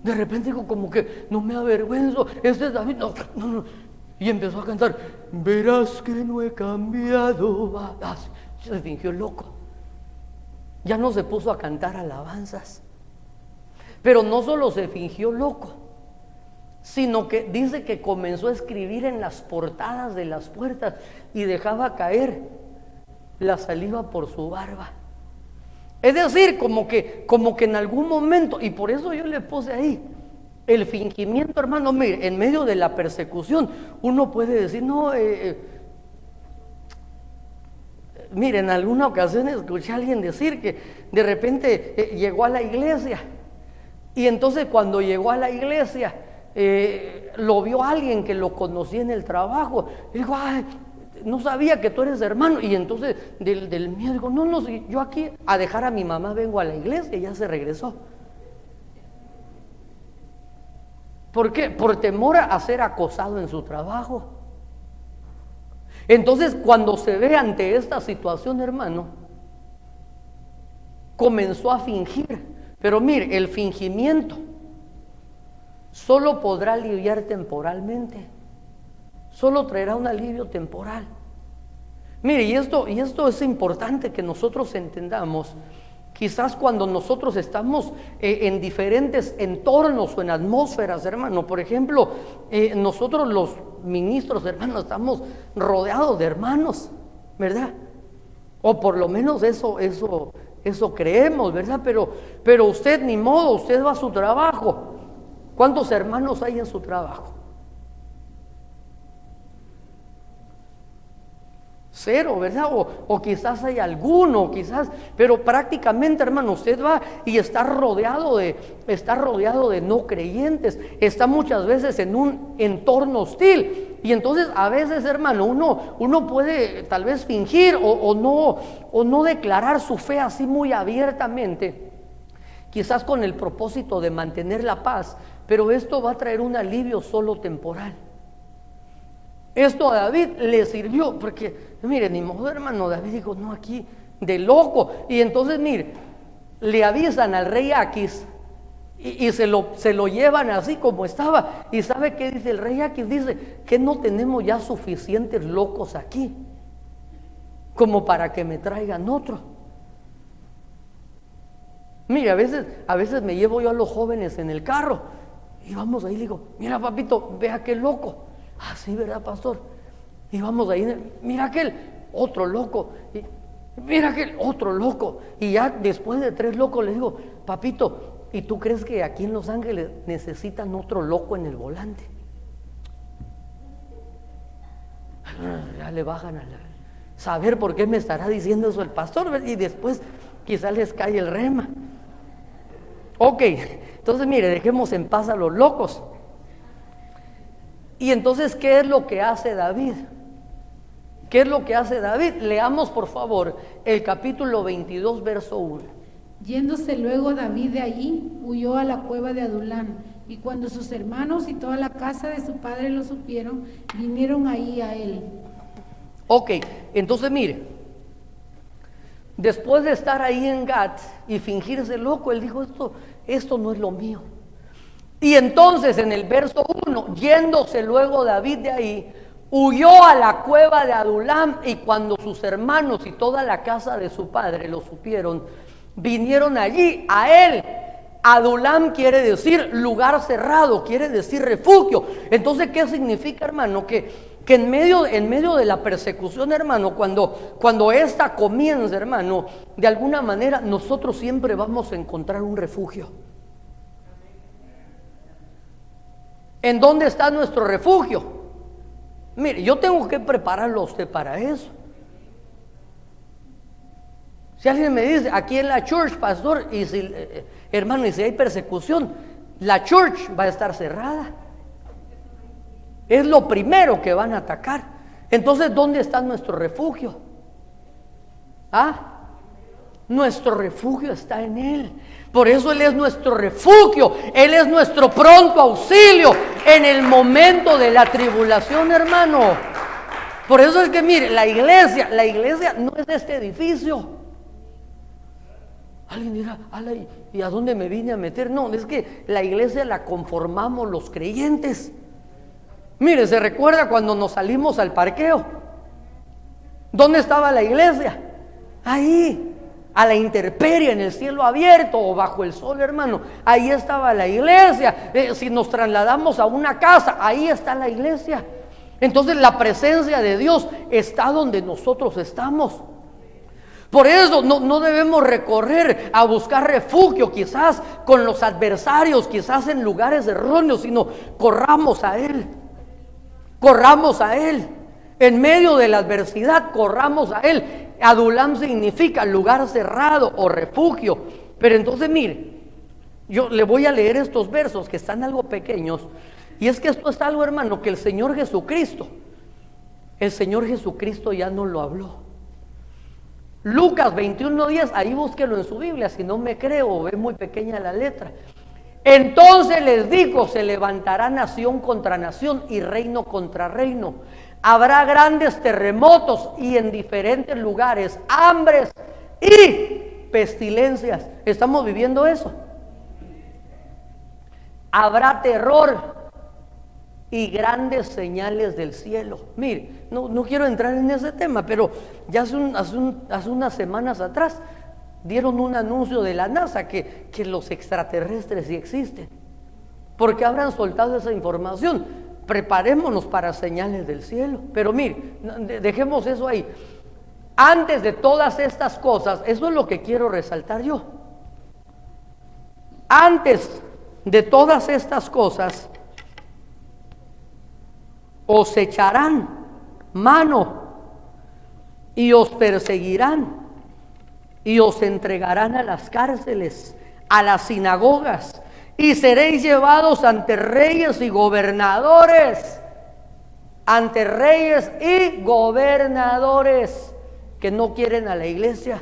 De repente digo, como que no me avergüenzo, este es David, no. Y empezó a cantar, verás que no he cambiado. Se fingió loco. Ya no se puso a cantar alabanzas. Pero no solo se fingió loco, sino que dice que comenzó a escribir en las portadas de las puertas y dejaba caer la saliva por su barba. Es decir, como que en algún momento, y por eso yo le puse ahí el fingimiento, hermano. Mire, en medio de la persecución uno puede decir, no, mire, en alguna ocasión escuché a alguien decir que de repente llegó a la iglesia y entonces cuando llegó a la iglesia lo vio alguien que lo conocía en el trabajo y dijo, ay, no sabía que tú eres hermano. Y entonces del miedo digo, no, yo aquí a dejar a mi mamá vengo a la iglesia. Y ya se regresó. ¿Por qué? Por temor a ser acosado en su trabajo. Entonces cuando se ve ante esta situación, hermano, comenzó a fingir. Pero mire, el fingimiento solo podrá aliviar temporalmente. Solo traerá un alivio temporal. Mire, y esto es importante que nosotros entendamos. Quizás cuando nosotros estamos en diferentes entornos o en atmósferas, hermano, por ejemplo, nosotros los ministros, hermano, estamos rodeados de hermanos, ¿verdad? O por lo menos eso creemos, ¿verdad? Pero usted ni modo, usted va a su trabajo. ¿Cuántos hermanos hay en su trabajo? 0, ¿verdad? O quizás hay alguno, quizás, pero prácticamente, hermano, usted va y está rodeado de no creyentes, está muchas veces en un entorno hostil. Y entonces a veces, hermano, uno puede tal vez fingir o no declarar su fe así muy abiertamente, quizás con el propósito de mantener la paz, pero esto va a traer un alivio solo temporal. Esto a David le sirvió, porque mire, ni modo, hermano, David dijo, no, aquí de loco. Y entonces mire, le avisan al rey Aquis y se lo llevan así como estaba. Y ¿sabe qué dice el rey Aquis? Dice que no tenemos ya suficientes locos aquí como para que me traigan otro. Mire, a veces me llevo yo a los jóvenes en el carro y vamos ahí y le digo, mira papito, vea qué loco. Ah, sí, ¿verdad, pastor? Y vamos ahí, mira aquel otro loco, y mira aquel otro loco. Y ya después de 3 locos le digo, papito, ¿y tú crees que aquí en Los Ángeles necesitan otro loco en el volante? Ya le bajan a saber por qué me estará diciendo eso el pastor, y después quizás les cae el rema. Ok, entonces mire, dejemos en paz a los locos. Y entonces, ¿qué es lo que hace David? ¿Qué es lo que hace David? Leamos por favor el capítulo 22, verso 1. Yéndose luego David de allí, huyó a la cueva de Adulán, y cuando sus hermanos y toda la casa de su padre lo supieron, vinieron ahí a él. Ok, entonces mire, después de estar ahí en Gat y fingirse loco, él dijo, esto no es lo mío. Y entonces en el verso 1, yéndose luego David de ahí, huyó a la cueva de Adulam, y cuando sus hermanos y toda la casa de su padre lo supieron, vinieron allí a él. Adulam quiere decir lugar cerrado, quiere decir refugio. Entonces, ¿qué significa, hermano? Que en medio de la persecución, hermano, cuando esta comienza, hermano, de alguna manera nosotros siempre vamos a encontrar un refugio. ¿En dónde está nuestro refugio? Mire, yo tengo que prepararlo a usted para eso. Si alguien me dice, aquí en la church, pastor, y si, hermano, y si hay persecución, la church va a estar cerrada. Es lo primero que van a atacar. Entonces, ¿dónde está nuestro refugio? Nuestro refugio está en Él. Por eso Él es nuestro refugio. Él es nuestro pronto auxilio en el momento de la tribulación, hermano. Por eso es que, mire, la iglesia no es de este edificio. Alguien dirá, ¿y a dónde me vine a meter? No, es que la iglesia la conformamos los creyentes. Mire, se recuerda cuando nos salimos al parqueo. ¿Dónde estaba la iglesia? Ahí, a la intemperie, en el cielo abierto o bajo el sol, hermano. Ahí estaba la iglesia. Si nos trasladamos a una casa, ahí está la iglesia. Entonces la presencia de Dios está donde nosotros estamos. Por eso no debemos recorrer a buscar refugio quizás con los adversarios, quizás en lugares erróneos, sino corramos a Él. Corramos a Él. En medio de la adversidad, corramos a Él. Adulam significa lugar cerrado o refugio. Pero entonces, mire, yo le voy a leer estos versos que están algo pequeños. Y es que esto es algo, hermano, que el Señor Jesucristo ya nos lo habló. Lucas 21:10, ahí búsquelo en su Biblia, si no me creo, es muy pequeña la letra. Entonces les digo, se levantará nación contra nación y reino contra reino. Habrá grandes terremotos y en diferentes lugares hambres y pestilencias. ¿Estamos viviendo eso? Habrá terror y grandes señales del cielo. Mire, no quiero entrar en ese tema, pero ya hace unas semanas atrás dieron un anuncio de la NASA que los extraterrestres sí existen. ¿Por qué habrán soltado esa información? Preparémonos para señales del cielo. Pero mire, dejemos eso ahí. Antes de todas estas cosas, eso es lo que quiero resaltar yo. Antes de todas estas cosas, os echarán mano y os perseguirán y os entregarán a las cárceles, a las sinagogas, y seréis llevados ante reyes y gobernadores, ante reyes y gobernadores que no quieren a la iglesia,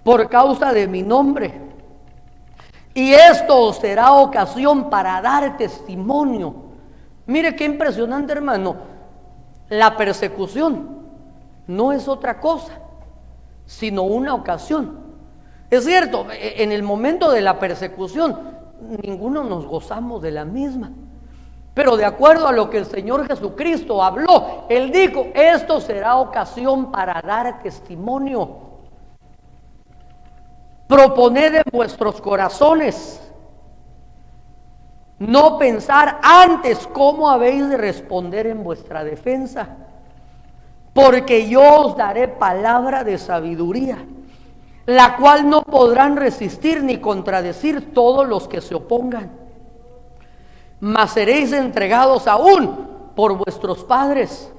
por causa de mi nombre. Y esto será ocasión para dar testimonio. Mire qué impresionante, hermano. La persecución no es otra cosa, sino una ocasión. Es cierto, en el momento de la persecución, ninguno nos gozamos de la misma. Pero de acuerdo a lo que el Señor Jesucristo habló, Él dijo, esto será ocasión para dar testimonio. Proponed en vuestros corazones no pensar antes cómo habéis de responder en vuestra defensa, porque yo os daré palabra de sabiduría, la cual no podrán resistir ni contradecir todos los que se opongan. Mas seréis entregados aún por vuestros padres,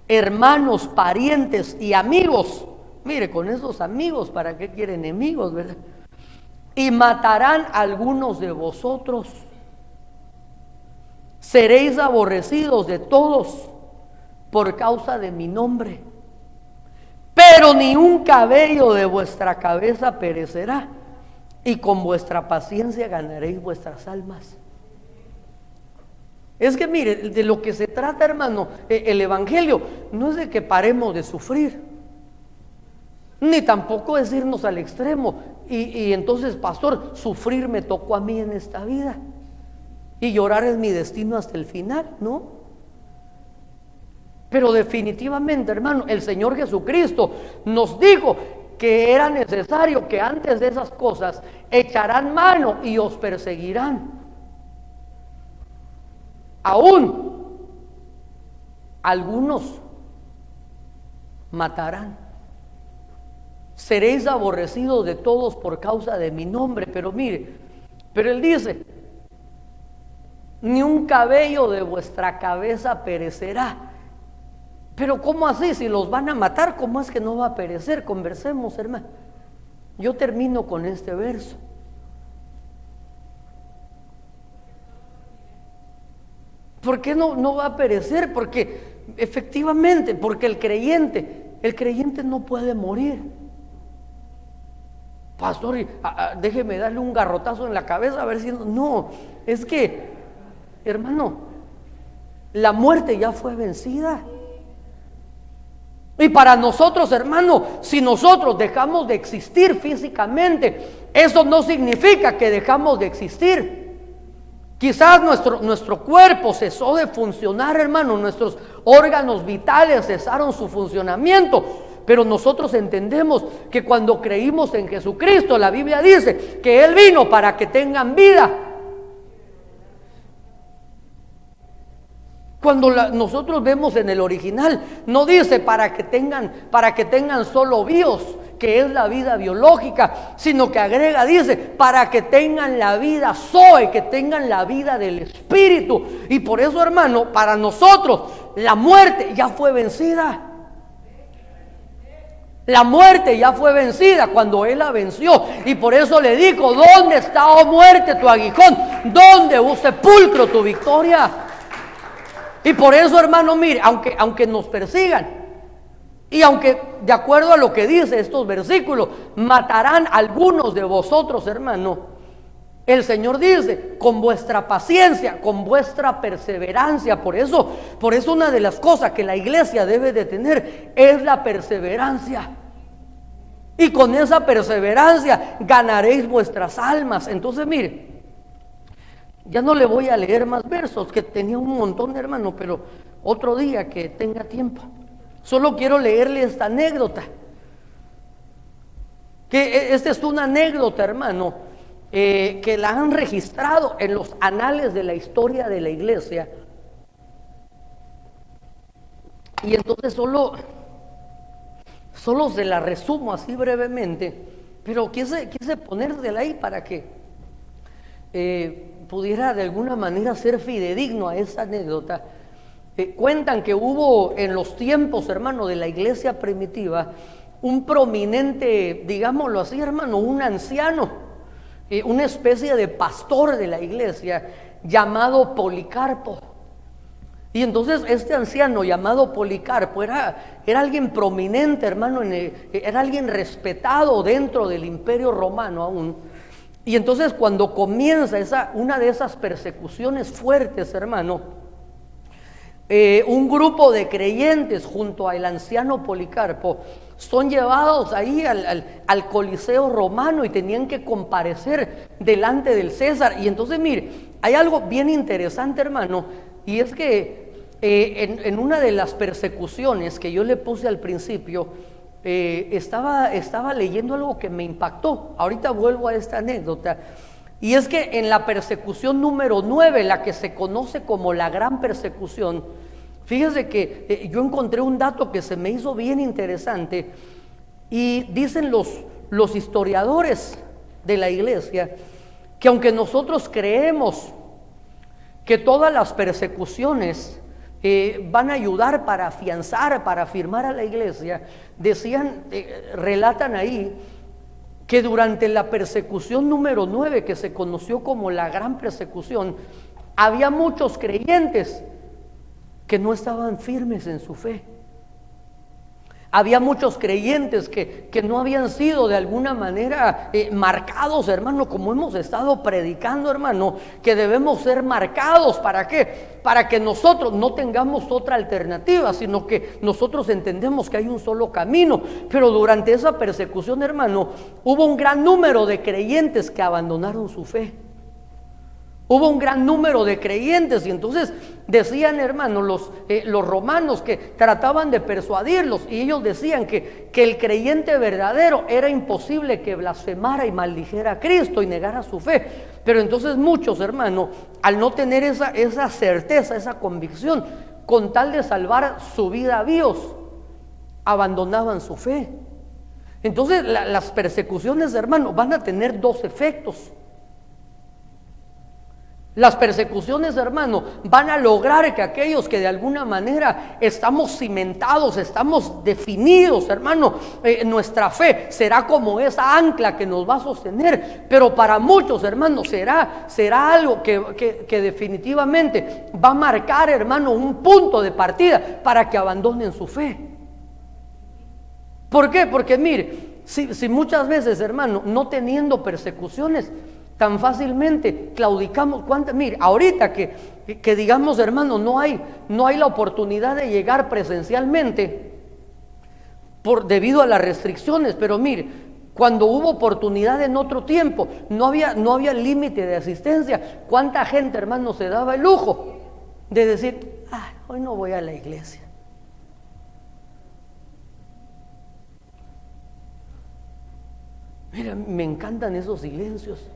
hermanos, parientes y amigos. Mire, con esos amigos, ¿para qué quiere enemigos, verdad? Y matarán a algunos de vosotros. Seréis aborrecidos de todos por causa de mi nombre. Pero ni un cabello de vuestra cabeza perecerá, y con vuestra paciencia ganaréis vuestras almas. Es que mire, de lo que se trata, hermano, el evangelio no es de que paremos de sufrir, ni tampoco es irnos al extremo y entonces, pastor, sufrir me tocó a mí en esta vida y llorar es mi destino hasta el final, ¿no? Pero definitivamente, hermano, el Señor Jesucristo nos dijo que era necesario que antes de esas cosas echarán mano y os perseguirán. Aún algunos matarán. Seréis aborrecidos de todos por causa de mi nombre. Pero mire, pero él dice, ni un cabello de vuestra cabeza perecerá. Pero ¿cómo así? Si los van a matar, ¿cómo es que no va a perecer? Conversemos, hermano. Yo termino con este verso. ¿Por qué no va a perecer? Porque efectivamente, porque el creyente no puede morir. Pastor, déjeme darle un garrotazo en la cabeza a ver si no, es que, hermano, la muerte ya fue vencida. Y para nosotros, hermano, si nosotros dejamos de existir físicamente, eso no significa que dejamos de existir. Quizás nuestro cuerpo cesó de funcionar, hermano, nuestros órganos vitales cesaron su funcionamiento, pero nosotros entendemos que cuando creímos en Jesucristo, la Biblia dice que Él vino para que tengan vida. Cuando nosotros vemos en el original, no dice para que tengan solo bios, que es la vida biológica, sino que agrega, dice, para que tengan la vida zoe, que tengan la vida del Espíritu. Y por eso, hermano, para nosotros la muerte ya fue vencida. La muerte ya fue vencida cuando Él la venció. Y por eso le dijo, ¿dónde está, oh muerte, tu aguijón? ¿Dónde, oh sepulcro, tu victoria? Y por eso, hermano, mire, aunque nos persigan, y aunque de acuerdo a lo que dice estos versículos, matarán a algunos de vosotros, hermano, el Señor dice, con vuestra paciencia, con vuestra perseverancia. Por eso una de las cosas que la iglesia debe de tener es la perseverancia. Y con esa perseverancia ganaréis vuestras almas. Entonces, mire, ya no le voy a leer más versos, que tenía un montón, hermano, pero otro día que tenga tiempo. Solo quiero leerle esta anécdota. Que esta es una anécdota, hermano, que la han registrado en los anales de la historia de la iglesia. Y entonces solo se la resumo así brevemente, pero quise ponérsela ahí para que pudiera de alguna manera ser fidedigno a esa anécdota. Cuentan que hubo en los tiempos, hermano, de la iglesia primitiva, un prominente, digámoslo así, hermano, un anciano, una especie de pastor de la iglesia llamado Policarpo. Y entonces este anciano llamado Policarpo era alguien prominente, hermano, era alguien respetado dentro del imperio romano aún. Y entonces cuando comienza una de esas persecuciones fuertes, hermano, un grupo de creyentes junto al anciano Policarpo son llevados ahí al Coliseo romano y tenían que comparecer delante del César. Y entonces mire, hay algo bien interesante, hermano, y es que en una de las persecuciones que yo le puse al principio, estaba leyendo algo que me impactó. Ahorita vuelvo a esta anécdota. Y es que en la persecución número 9, la que se conoce como la gran persecución, fíjese que yo encontré un dato que se me hizo bien interesante. Y dicen los historiadores de la iglesia que aunque nosotros creemos que todas las persecuciones van a ayudar para afianzar, para afirmar a la iglesia, relatan ahí que durante la persecución número 9, que se conoció como la gran persecución, había muchos creyentes que no estaban firmes en su fe. Había muchos creyentes que no habían sido de alguna manera marcados, hermano, como hemos estado predicando, hermano, que debemos ser marcados. ¿Para qué? Para que nosotros no tengamos otra alternativa, sino que nosotros entendemos que hay un solo camino. Pero durante esa persecución, hermano, hubo un gran número de creyentes que abandonaron su fe. Hubo un gran número de creyentes, y entonces decían, hermano, los romanos, que trataban de persuadirlos, y ellos decían que el creyente verdadero era imposible que blasfemara y maldijera a Cristo y negara su fe. Pero entonces muchos, hermano, al no tener esa certeza, esa convicción, con tal de salvar su vida a Dios, abandonaban su fe. Entonces las persecuciones, hermano, van a tener dos efectos. Las persecuciones, hermano, van a lograr que aquellos que de alguna manera estamos cimentados, estamos definidos, hermano, nuestra fe será como esa ancla que nos va a sostener. Pero para muchos, hermano, será algo que definitivamente va a marcar, hermano, un punto de partida para que abandonen su fe. ¿Por qué? Porque mire, si muchas veces, hermano, no teniendo persecuciones, tan fácilmente claudicamos. Mire, ahorita que digamos, hermano, no hay la oportunidad de llegar presencialmente debido a las restricciones. Pero mire, cuando hubo oportunidad en otro tiempo, no había límite de asistencia. ¿Cuánta gente, hermano, se daba el lujo de decir, hoy no voy a la iglesia? Mira, me encantan esos silencios.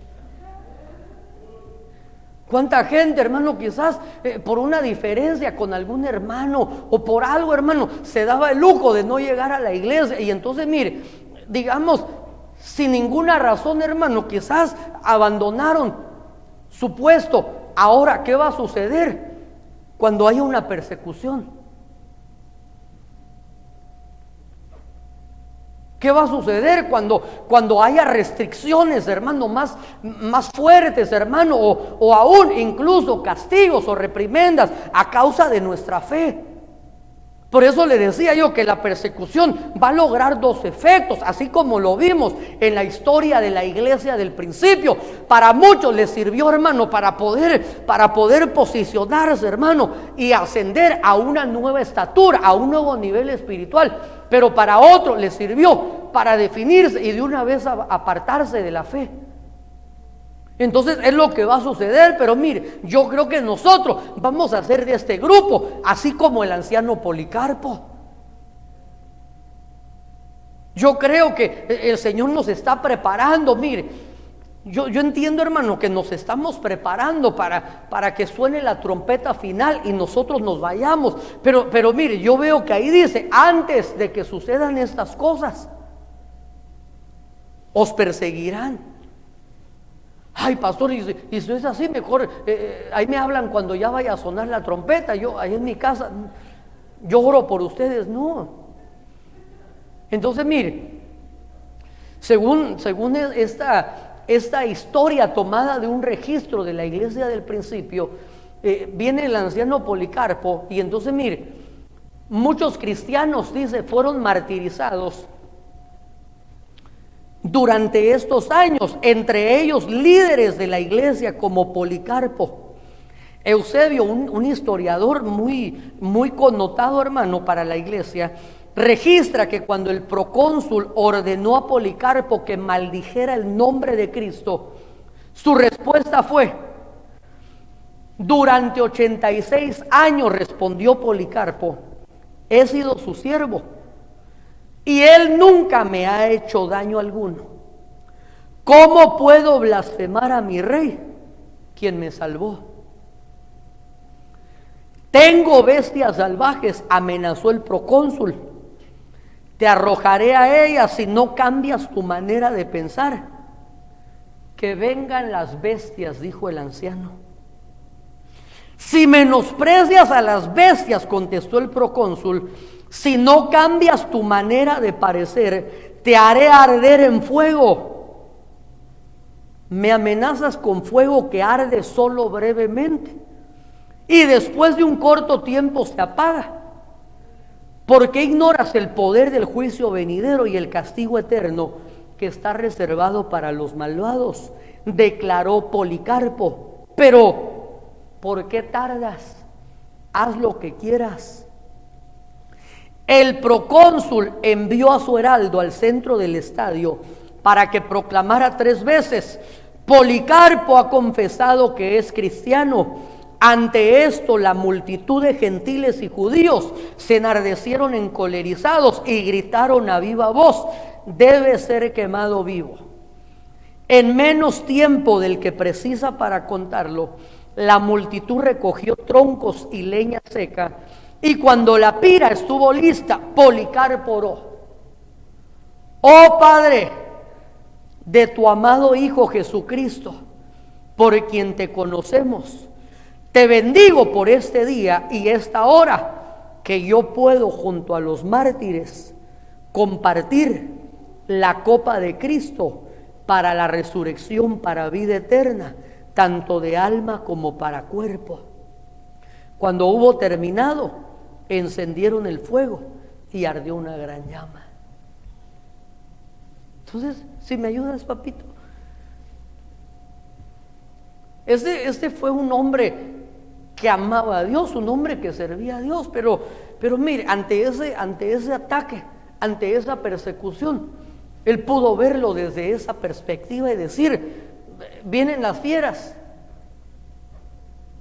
¿Cuánta gente, hermano, quizás por una diferencia con algún hermano o por algo, hermano, se daba el lujo de no llegar a la iglesia? Y entonces, mire, digamos, sin ninguna razón, hermano, quizás abandonaron su puesto. Ahora, ¿qué va a suceder cuando haya una persecución? ¿Qué va a suceder cuando haya restricciones, hermano, más fuertes, hermano, o aún incluso castigos o reprimendas a causa de nuestra fe? Por eso le decía yo que la persecución va a lograr dos efectos, así como lo vimos en la historia de la iglesia del principio. Para muchos les sirvió, hermano, para poder posicionarse, hermano, y ascender a una nueva estatura, a un nuevo nivel espiritual. Pero para otros les sirvió para definirse y de una vez apartarse de la fe. Entonces es lo que va a suceder. Pero mire, yo creo que nosotros vamos a ser de este grupo, así como el anciano Policarpo. Yo creo que el Señor nos está preparando. Mire, yo entiendo, hermano, que nos estamos preparando para que suene la trompeta final y nosotros nos vayamos. Pero mire, yo veo que ahí dice, antes de que sucedan estas cosas, os perseguirán. Ay, pastor, y si es así, mejor ahí me hablan cuando ya vaya a sonar la trompeta. Yo ahí en mi casa, yo oro por ustedes. No. Entonces, mire, según esta historia tomada de un registro de la iglesia del principio, viene el anciano Policarpo, y entonces mire, muchos cristianos, dice, fueron martirizados durante estos años, entre ellos líderes de la iglesia como Policarpo. Eusebio, un historiador muy connotado, hermano, para la iglesia, registra que cuando el procónsul ordenó a Policarpo que maldijera el nombre de Cristo, su respuesta fue: durante 86 años, respondió Policarpo, he sido su siervo y él nunca me ha hecho daño alguno. ¿Cómo puedo blasfemar a mi rey, quien me salvó? Tengo bestias salvajes, amenazó el procónsul. Te arrojaré a ellas si no cambias tu manera de pensar. Que vengan las bestias, dijo el anciano. Si menosprecias a las bestias, contestó el procónsul, si no cambias tu manera de parecer, te haré arder en fuego. Me amenazas con fuego que arde solo brevemente y después de un corto tiempo se apaga. ¿Por qué ignoras el poder del juicio venidero y el castigo eterno que está reservado para los malvados? Declaró Policarpo. Pero, ¿por qué tardas? Haz lo que quieras. El procónsul envió a su heraldo al centro del estadio para que proclamara 3 veces: Policarpo ha confesado que es cristiano. Ante esto, la multitud de gentiles y judíos se enardecieron encolerizados y gritaron a viva voz: debe ser quemado vivo. En menos tiempo del que precisa para contarlo, la multitud recogió troncos y leña seca, y cuando la pira estuvo lista, Policarpo oró: oh Padre, de tu amado Hijo Jesucristo, por quien te conocemos, te bendigo por este día y esta hora, que yo puedo junto a los mártires compartir la copa de Cristo para la resurrección, para vida eterna, tanto de alma como para cuerpo. Cuando hubo terminado, encendieron el fuego y ardió una gran llama. Entonces, si me ayudas, papito. Este fue un hombre que amaba a Dios, un hombre que servía a Dios, pero mire, ante ese ataque, ante esa persecución, él pudo verlo desde esa perspectiva y decir: vienen las fieras,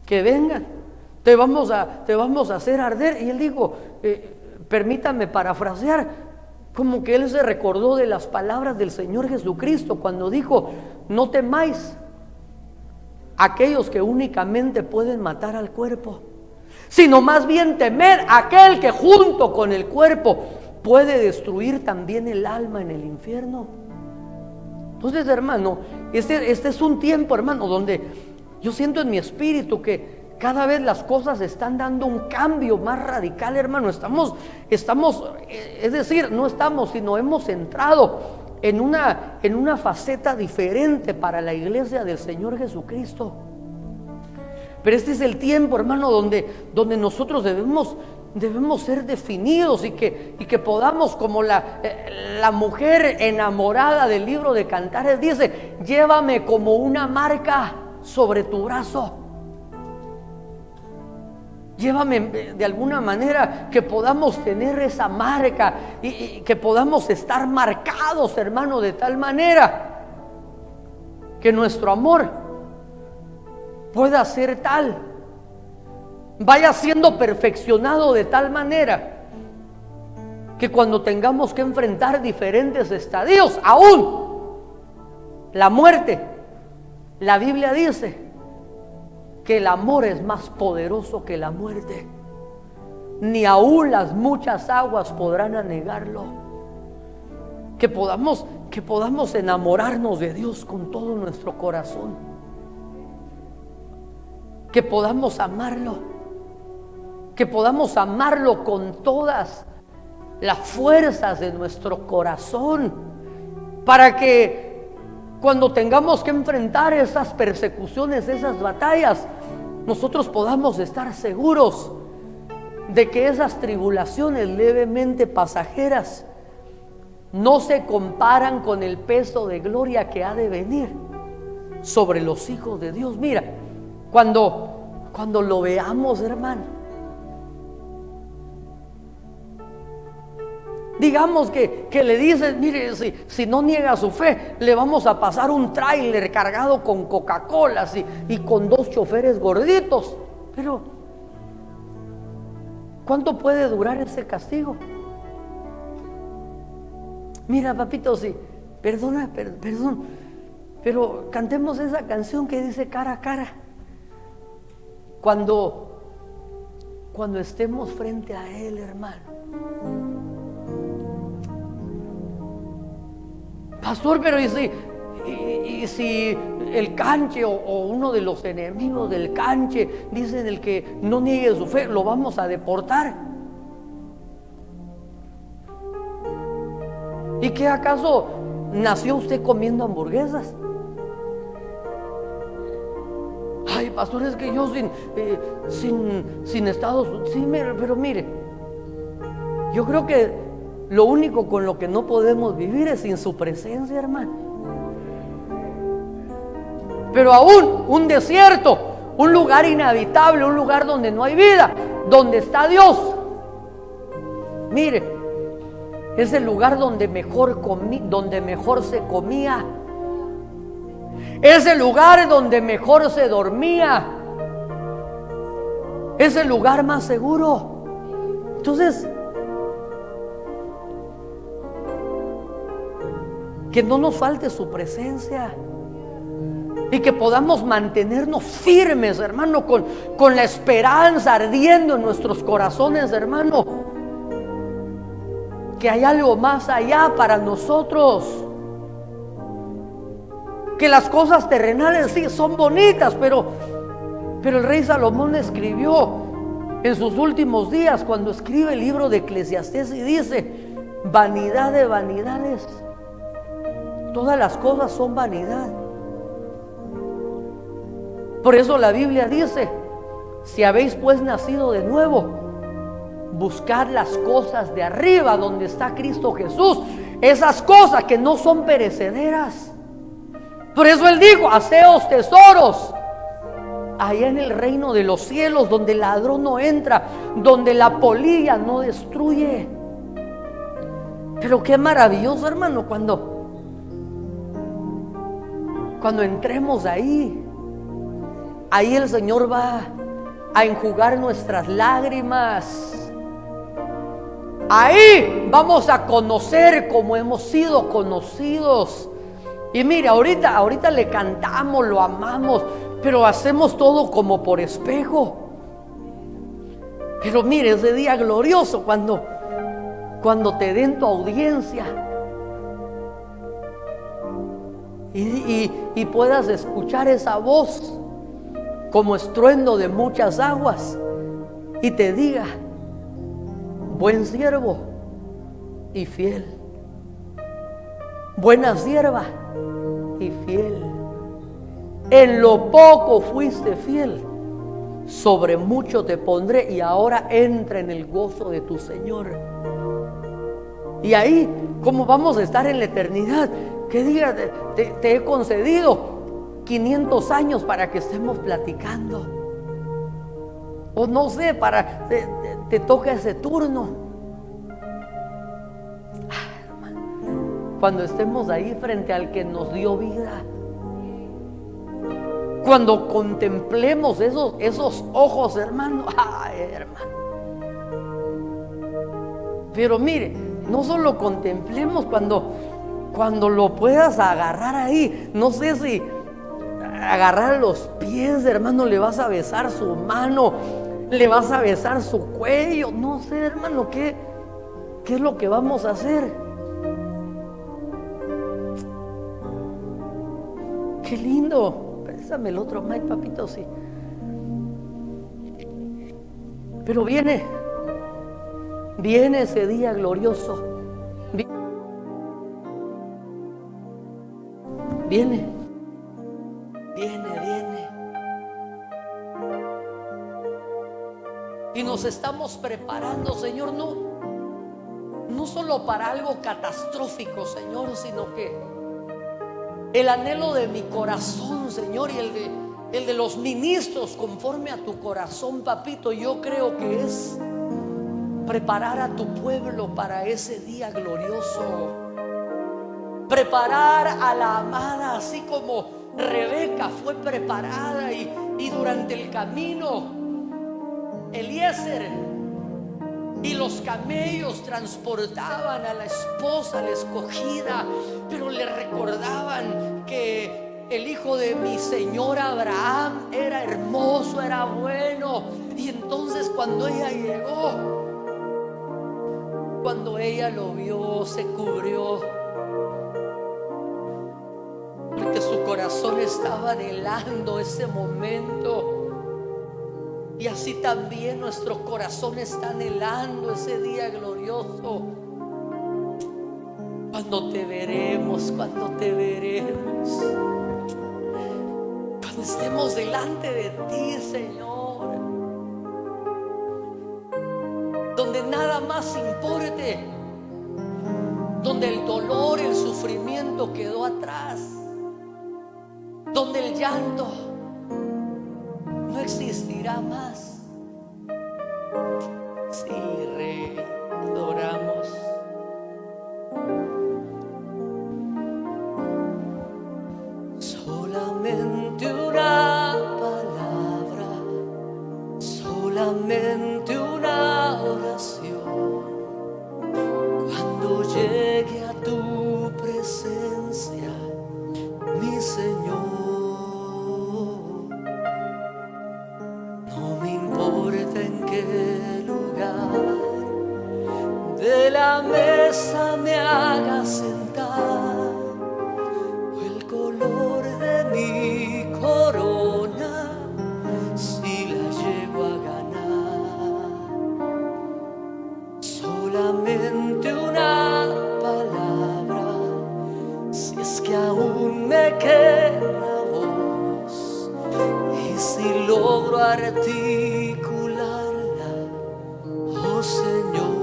que vengan, te vamos a hacer arder. Y él dijo, permítame parafrasear, como que él se recordó de las palabras del Señor Jesucristo cuando dijo: no temáis aquellos que únicamente pueden matar al cuerpo, sino más bien temer a aquel que junto con el cuerpo puede destruir también el alma en el infierno. Entonces, hermano, este es un tiempo, hermano, donde yo siento en mi espíritu que cada vez las cosas están dando un cambio más radical, hermano. Estamos, es decir, no estamos, sino hemos entrado en una faceta diferente para la iglesia del Señor Jesucristo. Pero este es el tiempo, hermano, donde nosotros debemos ser definidos y que podamos, como la mujer enamorada del libro de Cantares dice: llévame como una marca sobre tu brazo. Llévame de alguna manera, que podamos tener esa marca y que podamos estar marcados, hermano, de tal manera que nuestro amor pueda ser tal, vaya siendo perfeccionado de tal manera que cuando tengamos que enfrentar diferentes estadios, aún la muerte, la Biblia dice que el amor es más poderoso que la muerte. Ni aún las muchas aguas podrán anegarlo. Que podamos enamorarnos de Dios con todo nuestro corazón. Que podamos amarlo. Que podamos amarlo con todas las fuerzas de nuestro corazón, para que cuando tengamos que enfrentar esas persecuciones, esas batallas, nosotros podamos estar seguros de que esas tribulaciones levemente pasajeras no se comparan con el peso de gloria que ha de venir sobre los hijos de Dios. Mira, cuando lo veamos, hermano, digamos que le dicen: mire, si no niega su fe, le vamos a pasar un tráiler cargado con Coca-Colas y con 2 choferes gorditos. Pero ¿cuánto puede durar ese castigo? Mira, papito, perdón, pero cantemos esa canción que dice: cara a cara. Cuando estemos frente a Él, hermano. Pastor, pero y si el canche o uno de los enemigos del canche dicen: el que no niegue su fe, lo vamos a deportar? ¿Y qué acaso nació usted comiendo hamburguesas? Ay, pastor, es que yo sin Estados Unidos. Sí, pero mire, Yo creo que lo único con lo que no podemos vivir es sin su presencia, hermano. Pero aún un desierto, un lugar inhabitable, un lugar donde no hay vida, donde está Dios, mire, es el lugar donde mejor se comía, es el lugar donde mejor se dormía, es el lugar más seguro. Entonces, que no nos falte su presencia y que podamos mantenernos firmes, hermano, con la esperanza ardiendo en nuestros corazones, hermano, que hay algo más allá para nosotros, que las cosas terrenales sí son bonitas, pero el rey Salomón escribió en sus últimos días, cuando escribe el libro de Eclesiastés, y dice: vanidad de vanidades, todas las cosas son vanidad. Por eso la Biblia dice: si habéis pues nacido de nuevo, buscad las cosas de arriba, donde está Cristo Jesús, esas cosas que no son perecederas. Por eso Él dijo: haceos tesoros allá en el reino de los cielos, donde el ladrón no entra, donde la polilla no destruye. Pero qué maravilloso, hermano, cuando entremos ahí el Señor va a enjugar nuestras lágrimas. Ahí vamos a conocer como hemos sido conocidos. Y mire, ahorita le cantamos, lo amamos, pero hacemos todo como por espejo. Pero mire, ese día glorioso cuando te den tu audiencia y puedas escuchar esa voz como estruendo de muchas aguas y te diga: buen siervo y fiel, buena sierva y fiel, en lo poco fuiste fiel, sobre mucho te pondré, y ahora entra en el gozo de tu Señor. Y ahí, como vamos a estar en la eternidad, que diga: te he concedido 500 años para que estemos platicando, o no sé, te toca ese turno. Cuando estemos ahí frente al que nos dio vida, cuando contemplemos esos ojos, hermano, hermano. Pero mire, no solo contemplemos, cuando lo puedas agarrar ahí, no sé si agarrar los pies, hermano, le vas a besar su mano, le vas a besar su cuello, no sé, hermano, ¿qué es lo que vamos a hacer? Qué lindo. Présame el otro mic, papito, sí. Pero viene ese día glorioso. Viene. Y nos estamos preparando, Señor, no solo para algo catastrófico, Señor, sino que el anhelo de mi corazón, Señor, y el de los ministros conforme a tu corazón, papito, yo creo que es preparar a tu pueblo para ese día glorioso. Preparar a la amada, así como Rebeca fue preparada y durante el camino Eliezer y los camellos transportaban a la esposa, la escogida, pero le recordaban que el hijo de mi señor Abraham era hermoso, era bueno. Y entonces cuando ella llegó, cuando ella lo vio, se cubrió, porque su corazón estaba anhelando ese momento. Y así también nuestro corazón está anhelando ese día glorioso, cuando te veremos, cuando estemos delante de ti, Señor, donde nada más importe, donde el dolor, el sufrimiento quedó atrás, donde el llanto no existirá más. Sí, Rey, adoramos. Solamente una palabra, solamente una oración. Cuando llegue a tu presencia, mi Señor, no me importa en qué lugar de la mesa me haga sentar, o el color de mi corona, si la llego a ganar. Solamente una palabra, si es que aún me queda voz, y si logro articularla, oh Señor.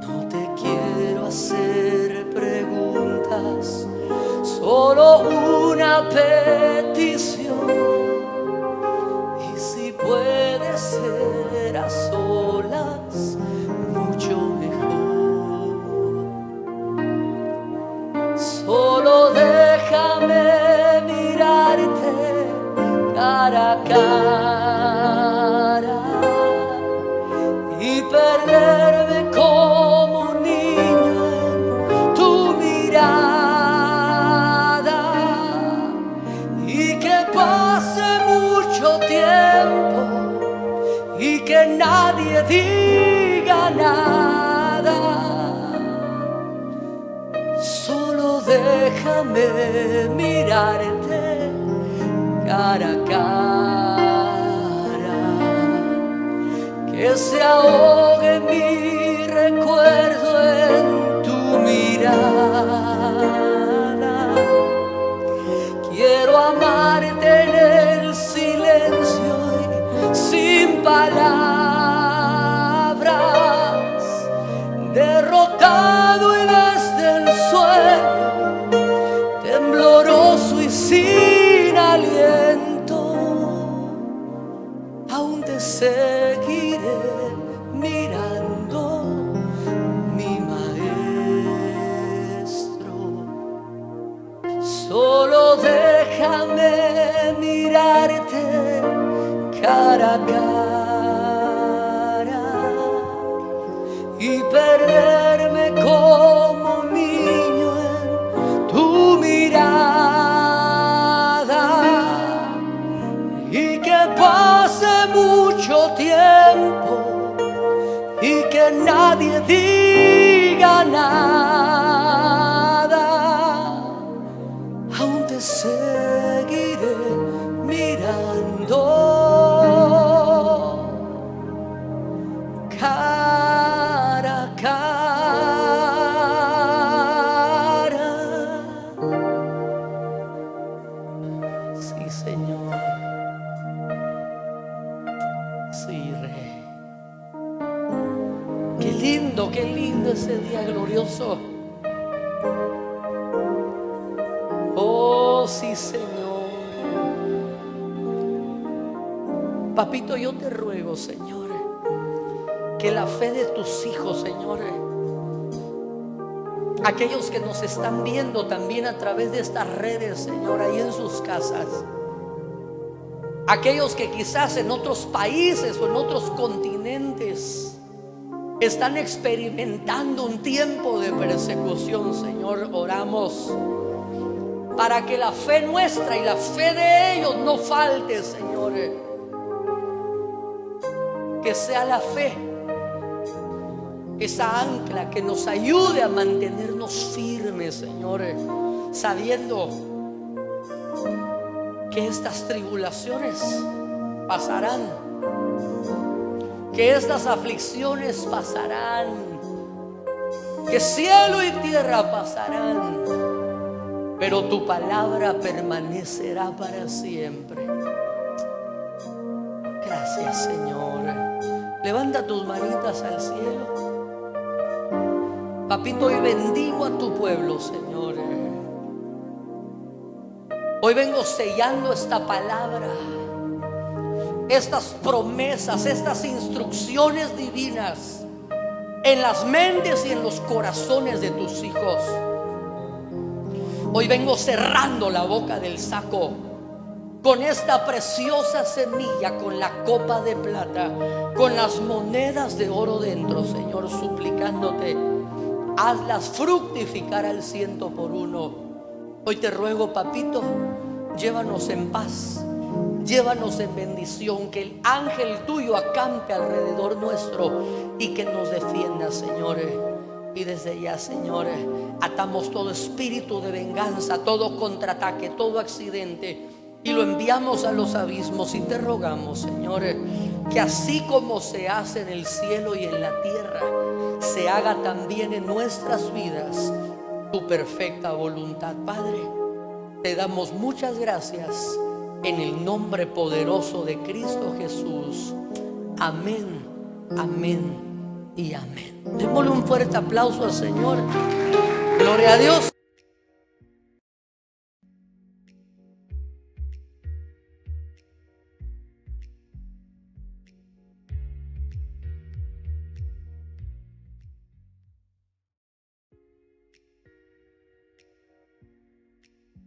No te quiero hacer preguntas, solo una petición, y si puede ser a solas, mucho mejor. Solo déjame mirarte cara a cara y perderme como un niño en tu mirada, y que pase mucho tiempo y que nadie diga nada. Solo déjame mirarte cara a cara, que se ahogue mi recuerdo en tu mirada. Quiero amarte en el silencio y sin palabras, derrotado y desde el suelo, tembloroso y sin aliento, aún te seguiré mirando, mi maestro. Solo déjame mirarte cara a cara y perderme como un niño en tu mirada, y que pase mucho tiempo y que nadie diga nada, aún te seguiré mirando cara a cara. Sí, Señor. Sí, Rey. Qué lindo ese día glorioso. Oh, sí, Señor. Papito, yo te ruego, Señor, que la fe de tus hijos, Señor, aquellos que nos están viendo también a través de estas redes, Señor, ahí en sus casas, aquellos que quizás en otros países o en otros continentes están experimentando un tiempo de persecución, Señor, oramos para que la fe nuestra y la fe de ellos no falte, Señor. Que sea la fe esa ancla que nos ayude a mantenernos firmes, Señor, sabiendo que estas tribulaciones pasarán, que estas aflicciones pasarán, que cielo y tierra pasarán, pero tu palabra permanecerá para siempre. Gracias, Señor. Levanta tus manitas al cielo. Papito, hoy bendigo a tu pueblo, Señor. Hoy vengo sellando esta palabra, estas promesas, estas instrucciones divinas en las mentes y en los corazones de tus hijos. Hoy vengo cerrando la boca del saco con esta preciosa semilla, con la copa de plata, con las monedas de oro dentro, Señor, suplicándote, hazlas fructificar al 100%. Hoy te ruego, papito, llévanos en paz, llévanos en bendición, que el ángel tuyo acampe alrededor nuestro y que nos defienda, Señor. Y desde ya, Señor, atamos todo espíritu de venganza, todo contraataque, todo accidente, y lo enviamos a los abismos. Y te rogamos, Señor, que así como se hace en el cielo y en la tierra, se haga también en nuestras vidas tu perfecta voluntad. Padre, te damos muchas gracias en el nombre poderoso de Cristo Jesús. Amén, amén y amén. Démosle un fuerte aplauso al Señor. Gloria a Dios.